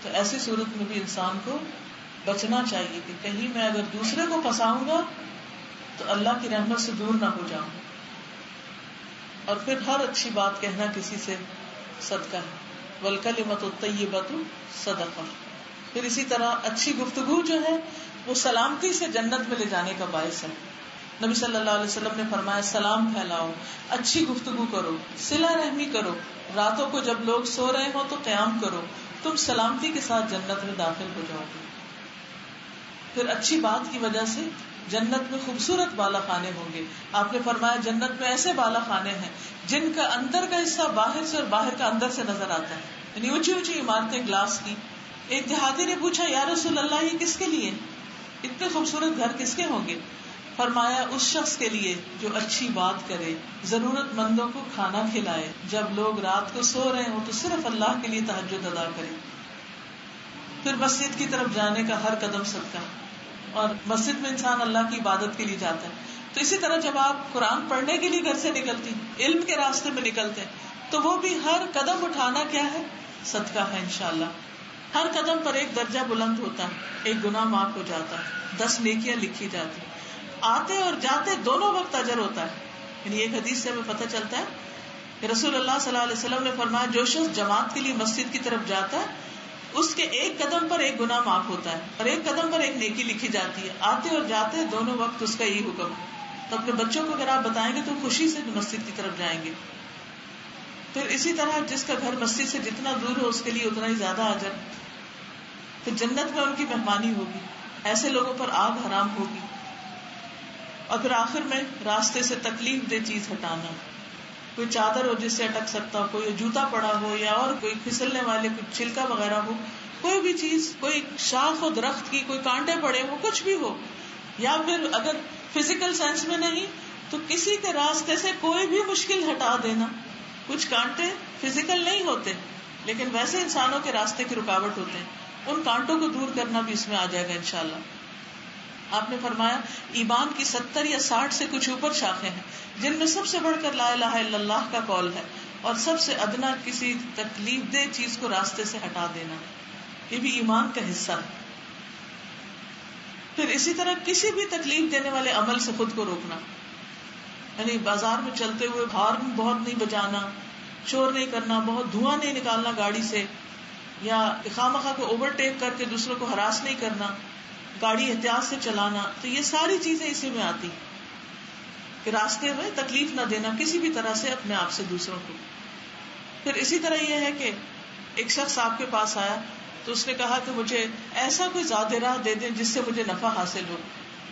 تو ایسی صورت میں بھی انسان کو بچنا چاہیے کہ کہیں میں اگر دوسرے کو پھنساؤں گا تو اللہ کی رحمت سے دور نہ ہو جاؤں. اور پھر ہر اچھی بات کہنا کسی سے صدقہ ہے، والکلمۃ الطیبۃ صدقہ. پھر اسی طرح اچھی گفتگو جو ہے وہ سلامتی سے جنت میں لے جانے کا باعث ہے. نبی صلی اللہ علیہ وسلم نے فرمایا سلام پھیلاؤ، اچھی گفتگو کرو، صلہ رحمی کرو، راتوں کو جب لوگ سو رہے ہوں تو قیام کرو، تم سلامتی کے ساتھ جنت میں داخل ہو جاؤ گے. پھر اچھی بات کی وجہ سے جنت میں خوبصورت بالا خانے ہوں گے. آپ نے فرمایا جنت میں ایسے بالا خانے ہیں جن کا اندر کا حصہ باہر سے اور باہر کا اندر سے نظر آتا ہے، یعنی اونچی اونچی عمارتیں گلاس کی. ایک دیہاتی نے پوچھا یا رسول اللہ یہ کس کے لیے، اتنے خوبصورت گھر کس کے ہوں گے؟ فرمایا اس شخص کے لیے جو اچھی بات کرے، ضرورت مندوں کو کھانا کھلائے، جب لوگ رات کو سو رہے ہوں تو صرف اللہ کے لیے تہجد ادا کرے. پھر مسجد کی طرف جانے کا ہر قدم صدقہ، اور مسجد میں انسان اللہ کی عبادت کے لیے جاتا ہے. تو اسی طرح جب آپ قرآن پڑھنے کے لیے گھر سے نکلتی، علم کے راستے میں نکلتے، تو وہ بھی ہر قدم اٹھانا کیا ہے؟ صدقہ ہے انشاءاللہ. ہر قدم پر ایک درجہ بلند ہوتا ہے، ایک گناہ معاف ہو جاتا ہے، 10 نیکیاں لکھی جاتی. آتے اور جاتے دونوں وقت اجر ہوتا ہے. یعنی ایک حدیث سے ہمیں پتہ چلتا ہے کہ رسول اللہ صلی اللہ علیہ وسلم نے فرمایا جو شخص جماعت کے لیے مسجد کی طرف جاتا ہے اس کے ایک قدم پر ایک گناہ معاف ہوتا ہے اور ایک قدم پر ایک نیکی لکھی جاتی ہے. آتے اور جاتے دونوں وقت اس کا یہی حکم ہے. تو اپنے بچوں کو اگر آپ بتائیں گے تو خوشی سے مسجد کی طرف جائیں گے. پھر اسی طرح جس کا گھر مسجد سے جتنا دور ہو اس کے لیے اتنا ہی زیادہ اجر. پھر جنت میں ان کی مہمانی ہوگی، ایسے لوگوں پر آگ حرام ہوگی. اور پھر آخر میں راستے سے تکلیف دہ چیز ہٹانا، کوئی چادر ہو جس سے اٹک سکتا ہو، کوئی جوتا پڑا ہو یا اور کوئی پھسلنے والے کوئی چھلکا وغیرہ ہو، کوئی بھی چیز، کوئی شاخ ہو درخت کی، کوئی کانٹے پڑے ہو، کچھ بھی ہو. یا پھر اگر فزیکل سینس میں نہیں تو کسی کے راستے سے کوئی بھی مشکل ہٹا دینا. کچھ کانٹے فزیکل نہیں ہوتے لیکن ویسے انسانوں کے راستے کی رکاوٹ ہوتے ہیں، ان کانٹوں کو دور کرنا بھی اس میں آ جائے گا انشاءاللہ. آپ نے فرمایا ایمان کی 70 یا 60 سے کچھ اوپر شاخیں ہیں جن میں سب سے بڑھ کر لا الہ الا اللہ کا قول ہے، اور سب سے ادنا کسی تکلیف دہ چیز کو راستے سے ہٹا دینا، یہ بھی ایمان کا حصہ ہے. پھر اسی طرح کسی بھی تکلیف دینے والے عمل سے خود کو روکنا، یعنی بازار میں چلتے ہوئے ہارن بہت نہیں بجانا، شور نہیں کرنا، بہت دھواں نہیں نکالنا گاڑی سے، یا خواہ کو اوورٹیک کر کے دوسروں کو ہراس نہیں کرنا، گاڑی احتیاط سے چلانا. تو یہ ساری چیزیں اسی میں آتی کہ راستے میں تکلیف نہ دینا کسی بھی طرح سے اپنے آپ سے دوسروں کو. پھر اسی طرح یہ ہے کہ ایک شخص آپ کے پاس آیا تو اس نے کہا کہ مجھے ایسا کوئی زیادہ راہ دے دیں جس سے مجھے نفع حاصل ہو.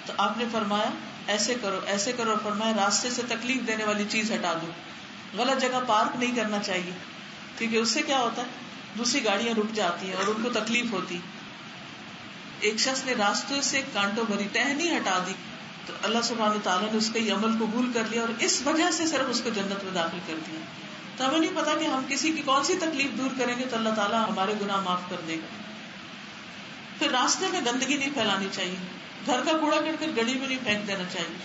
تو آپ نے فرمایا ایسے کرو ایسے کرو، فرمایا راستے سے تکلیف دینے والی چیز ہٹا دو. غلط جگہ پارک نہیں کرنا چاہیے کیونکہ اس سے کیا ہوتا ہے دوسری گاڑیاں رک جاتی ہیں اور ان کو تکلیف ہوتی. ایک شخص نے راستوں سے کانٹوں بھری ٹہنی ہٹا دی تو اللہ سبحانہ تعالیٰ نے اس کا یہ عمل قبول کر لیا اور اس وجہ سے صرف اس کو جنت میں داخل کر دیا. تو ہمیں نہیں پتا کہ ہم کسی کی کون سی تکلیف دور کریں گے تو اللہ تعالیٰ ہمارے گناہ معاف کر دے گا. پھر راستے میں گندگی نہیں پھیلانی چاہیے، گھر کا کوڑا کر گلی میں نہیں پھینک دینا چاہیے.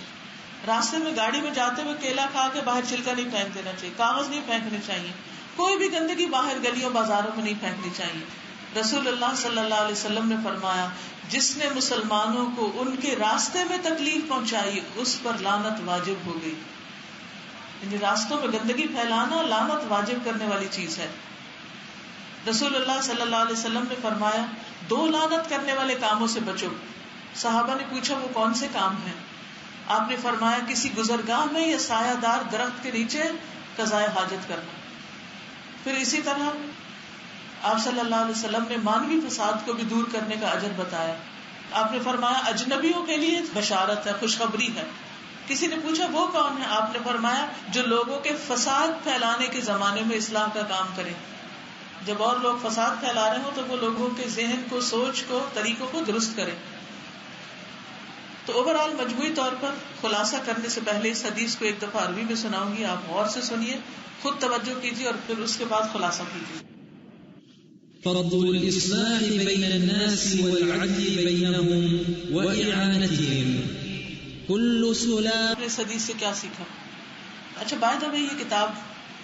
راستے میں گاڑی میں جاتے ہوئے کیلا کھا کے باہر چھلکا نہیں پھینک دینا چاہیے، کاغذ نہیں پھینکنے چاہیے، کوئی بھی گندگی باہر گلیوں بازاروں میں نہیں پھینکنی چاہیے. رسول اللہ صلی اللہ علیہ وسلم نے فرمایا جس نے مسلمانوں کو ان کے راستے میں تکلیف پہنچائی اس پر لعنت واجب ہو گئی. یعنی راستوں میں گندگی پھیلانا لعنت واجب کرنے والی چیز ہے. رسول اللہ صلی اللہ علیہ وسلم نے فرمایا 2 لعنت کرنے والے کاموں سے بچو. صحابہ نے پوچھا وہ کون سے کام ہیں؟ آپ نے فرمایا کسی گزرگاہ میں یا سایہ دار درخت کے نیچے قضاء حاجت کرنا. پھر اسی طرح آپ صلی اللہ علیہ وسلم نے مانوی فساد کو بھی دور کرنے کا اجر بتایا. آپ نے فرمایا اجنبیوں کے لیے بشارت ہے، خوشخبری ہے. کسی نے پوچھا وہ کون ہے؟ آپ نے فرمایا جو لوگوں کے فساد پھیلانے کے زمانے میں اصلاح کا کام کرے. جب اور لوگ فساد پھیلا رہے ہوں تو وہ لوگوں کے ذہن کو، سوچ کو، طریقوں کو درست کرے. تو اوورآل مجموعی طور پر خلاصہ کرنے سے پہلے اس حدیث کو ایک دفعہ عربی میں سناؤں گی، آپ غور سے سنیے، خود توجہ کیجیے اور پھر اس کے بعد خلاصہ کیجیے. فرض الإصلاح بين الناس والعدل بينهم وإعانتهم كل سلام. اس حدیث سے کیا سیکھا؟ اچھا بائی دا وے یہ کتاب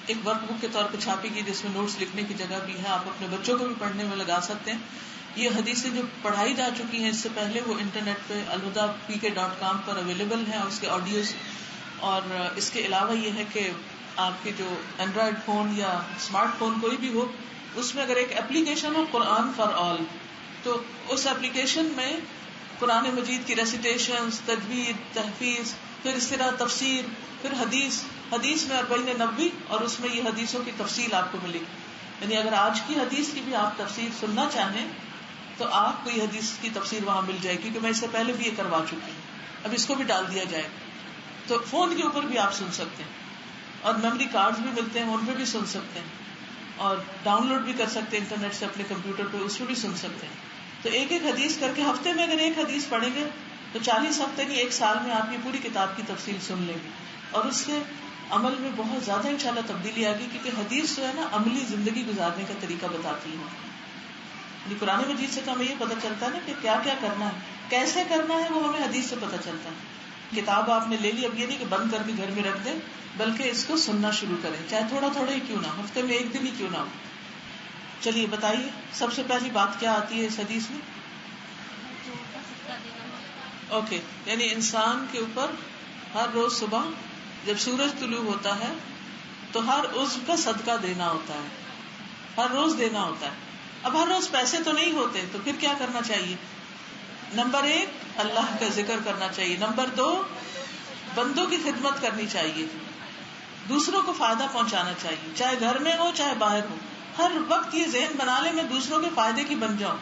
ایک ورک بک کے طور پہ چھاپی گئی جس میں نوٹس لکھنے کی جگہ بھی ہے، آپ اپنے بچوں کو بھی پڑھنے میں لگا سکتے ہیں. یہ حدیثیں جو پڑھائی جا چکی ہیں اس سے پہلے وہ انٹرنیٹ پہ alhuda.pk.com پر اویلیبل ہیں اور اس کے آڈیوز. اور اس کے علاوہ یہ ہے کہ آپ کے جو اینڈرائڈ فون یا اسمارٹ فون کوئی بھی ہو اس میں اگر ایک application who Quran for all تو اس اپلیکیشن میں قرآن مجید کی ریسیٹیشنز، تجوید، تحفیظ، پھر اس طرح تفسیر، پھر حدیث میں 40 نبوی اور اس میں یہ حدیثوں کی تفصیل آپ کو ملے گی. یعنی اگر آج کی حدیث کی بھی آپ تفسیر سننا چاہیں تو آپ کو یہ حدیث کی تفسیر وہاں مل جائے گی کیونکہ میں اس سے پہلے بھی یہ کروا چکی ہوں. اب اس کو بھی ڈال دیا جائے تو فون کے اوپر بھی آپ سن سکتے ہیں اور میموری کارڈز بھی ملتے ہیں ان پہ بھی سن سکتے ہیں اور ڈاؤن لوڈ بھی کر سکتے ہیں انٹرنیٹ سے اپنے کمپیوٹر پہ، اس پہ بھی سن سکتے ہیں. تو ایک ایک حدیث کر کے ہفتے میں اگر ایک حدیث پڑھیں گے تو 40 ہفتے نہیں 1 سال میں آپ کی پوری کتاب کی تفصیل سن لیں گے اور اس سے عمل میں بہت زیادہ انشاءاللہ تبدیلی آ گئی کیونکہ حدیث جو ہے نا عملی زندگی گزارنے کا طریقہ بتاتی ہے. قرآن مجید سے تو ہمیں یہ پتہ چلتا ہے نا کہ کیا کیا کرنا ہے، کیسے کرنا ہے، وہ ہمیں حدیث سے پتہ چلتا ہے. کتاب آپ نے لے لی، اب یہ نہیں کہ بند کر کے گھر میں رکھ دیں، بلکہ اس کو سننا شروع کریں، چاہے تھوڑا تھوڑا ہی کیوں نہ، ہفتے میں ایک دن ہی کیوں نہ ہو. چلیے بتائیے سب سے پہلی بات کیا آتی ہے اس حدیث میں؟ اوکے، یعنی انسان کے اوپر ہر روز صبح جب سورج طلوع ہوتا ہے تو ہر عضو کا صدقہ دینا ہوتا ہے، ہر روز دینا ہوتا ہے. اب ہر روز پیسے تو نہیں ہوتے، تو پھر کیا کرنا چاہیے؟ نمبر 1 اللہ کا ذکر کرنا چاہیے، نمبر 2 بندوں کی خدمت کرنی چاہیے، دوسروں کو فائدہ پہنچانا چاہیے، چاہے گھر میں ہو چاہے باہر ہو. ہر وقت یہ ذہن بنا لے میں دوسروں کے فائدے کی بن جاؤں.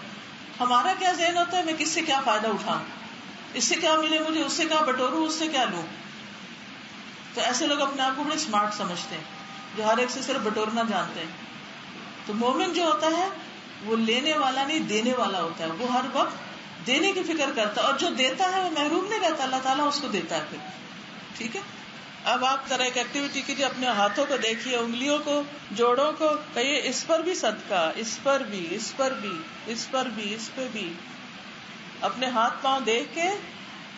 ہمارا کیا ذہن ہوتا ہے؟ میں کس سے کیا فائدہ اٹھاؤں، اس سے کیا ملے مجھے، اس سے کیا بٹوروں، اس سے کیا لوں. تو ایسے لوگ اپنے آپ کو بڑے اسمارٹ سمجھتے ہیں جو ہر ایک سے صرف بٹورنا جانتے ہیں. تو مومن جو ہوتا ہے وہ لینے والا نہیں دینے والا ہوتا ہے، وہ ہر وقت دینے کی فکر کرتا ہے، اور جو دیتا ہے وہ محروم نہیں رہتا، اللہ تعالیٰ اس کو دیتا ہے پھر. ٹھیک ہے. اب آپ طرح ایک ایکٹیویٹی کیجیے، اپنے ہاتھوں کو دیکھیے، انگلیوں کو، جوڑوں کو، کہیے اس پر بھی صدقہ، اس پر بھی، اس پر بھی، اس پر بھی، اس پہ بھی. اپنے ہاتھ پاؤں دیکھ کے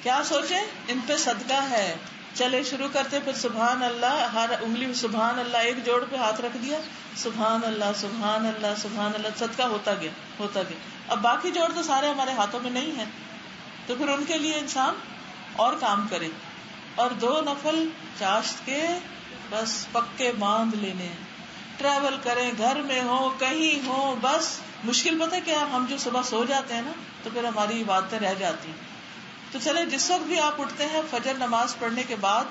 کیا سوچیں؟ ان پہ صدقہ ہے. چلے شروع کرتے، پھر سبحان اللہ، ہر انگلی میں سبحان اللہ، ایک جوڑ پہ ہاتھ رکھ دیا، سبحان اللہ سبحان اللہ سبحان اللہ، صدقہ ہوتا گیا ہوتا گیا. اب باقی جوڑ تو سارے ہمارے ہاتھوں میں نہیں ہیں، تو پھر ان کے لیے انسان اور کام کرے. اور 2 نفل چاشت کے بس پکے باندھ لینے ہیں. ٹریول کریں، گھر میں ہو کہیں ہو، بس مشکل پتہ ہے کیا، ہم جو صبح سو جاتے ہیں نا تو پھر ہماری عبادتیں رہ جاتی ہیں. تو چلے جس وقت بھی آپ اٹھتے ہیں فجر نماز پڑھنے کے بعد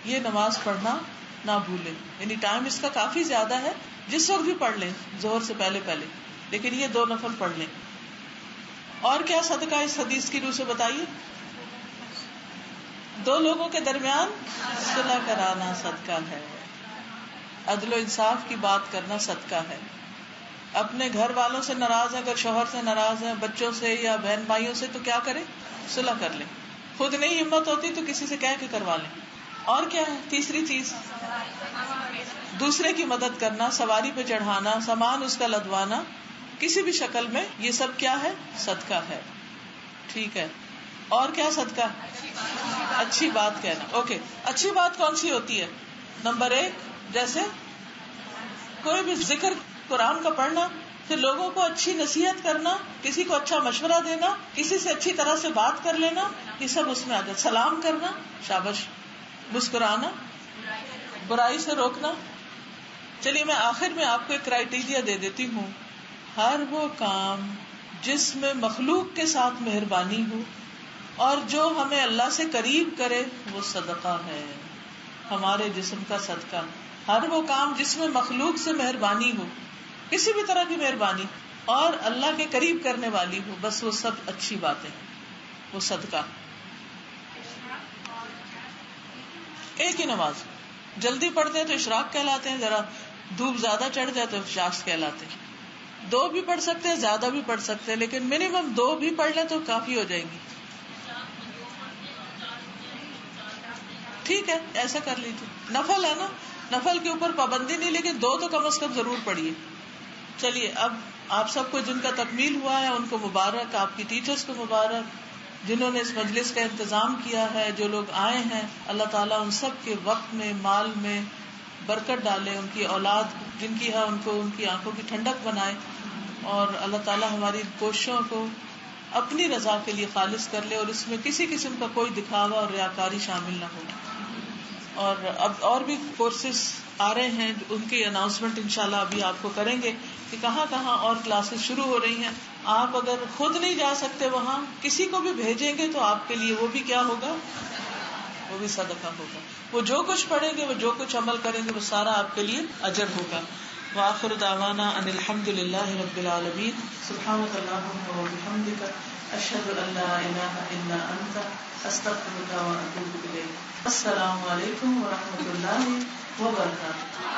یہ نماز پڑھنا نہ بھولیں. یعنی ٹائم اس کا کافی زیادہ ہے، جس وقت بھی پڑھ لیں، ظہر سے پہلے پہلے، لیکن یہ 2 نفل پڑھ لیں. اور کیا صدقہ اس حدیث کی روح سے بتائیے؟ 2 لوگوں کے درمیان صلح کرانا صدقہ ہے، عدل و انصاف کی بات کرنا صدقہ ہے. اپنے گھر والوں سے ناراض ہیں، اگر شوہر سے ناراض ہیں، بچوں سے یا بہن بھائیوں سے، تو کیا کریں؟ صلح کر لیں. خود نہیں ہمت ہوتی تو کسی سے کہہ کے کروا لیں. اور کیا ہے تیسری چیز؟ دوسرے کی مدد کرنا، سواری پہ چڑھانا، سامان اس کا لدوانا، کسی بھی شکل میں، یہ سب کیا ہے؟ صدقہ ہے. ٹھیک ہے. اور کیا صدقہ؟ اچھی بات کہنا. اوکے، اچھی بات کون سی ہوتی ہے؟ نمبر 1 جیسے کوئی بھی ذکر قرآن کا پڑھنا، پھر لوگوں کو اچھی نصیحت کرنا، کسی کو اچھا مشورہ دینا، کسی سے اچھی طرح سے بات کر لینا، یہ سب اس میں آ جاتا. سلام کرنا، شاباش. مسکرانا، برائی سے روکنا. چلیے میں آخر میں آپ کو ایک کرائیٹیریا دے دیتی ہوں. ہر وہ کام جس میں مخلوق کے ساتھ مہربانی ہو اور جو ہمیں اللہ سے قریب کرے وہ صدقہ ہے، ہمارے جسم کا صدقہ. ہر وہ کام جس میں مخلوق سے مہربانی ہو، کسی بھی طرح کی مہربانی، اور اللہ کے قریب کرنے والی ہو، بس وہ سب اچھی باتیں، وہ صدقہ. ایک ہی نماز جلدی پڑھتے ہیں تو اشراق کہلاتے ہیں، ذرا دھوپ زیادہ چڑھ جائے تو افشاس کہلاتے ہیں. 2 بھی پڑھ سکتے ہیں، زیادہ بھی پڑھ سکتے ہیں، لیکن منیمم 2 بھی پڑھ لیں تو کافی ہو جائیں گی. ٹھیک ہے، ایسا کر لیجیے. نفل ہے نا، نفل کے اوپر پابندی نہیں، لیکن 2 تو کم از کم ضرور پڑھیے. چلیے اب آپ سب کو جن کا تکمیل ہوا ہے ان کو مبارک، آپ کی ٹیچرز کو مبارک، جنہوں نے اس مجلس کا انتظام کیا ہے، جو لوگ آئے ہیں، اللہ تعالیٰ ان سب کے وقت میں، مال میں برکت ڈالے، ان کی اولاد جن کی ہے ان کو ان کی آنکھوں کی ٹھنڈک بنائے، اور اللہ تعالیٰ ہماری کوششوں کو اپنی رضا کے لیے خالص کر لے، اور اس میں کسی قسم کا کوئی دکھاوا اور ریاکاری شامل نہ ہو. اور اب اور بھی کورسز آ رہے ہیں، ان کی اناؤنسمنٹ انشاءاللہ ابھی آپ کو کریں گے کہ کہاں کہاں اور کلاسز شروع ہو رہی ہیں. آپ اگر خود نہیں جا سکتے وہاں، کسی کو بھی بھیجیں گے تو آپ کے لیے وہ بھی کیا ہوگا؟ وہ بھی صدقہ ہوگا. وہ جو کچھ پڑھیں گے، وہ جو کچھ عمل کریں گے، وہ سارا آپ کے لیے اجر ہوگا. وآخر دعوانا ان الحمد للہ رب العالمین. سبحانک اللہم وبحمدک، اشہد ان لا الہ الا انت، استغفرک واتوب الیک. السلام علیکم ورحمۃ اللہ وبرکاتہ.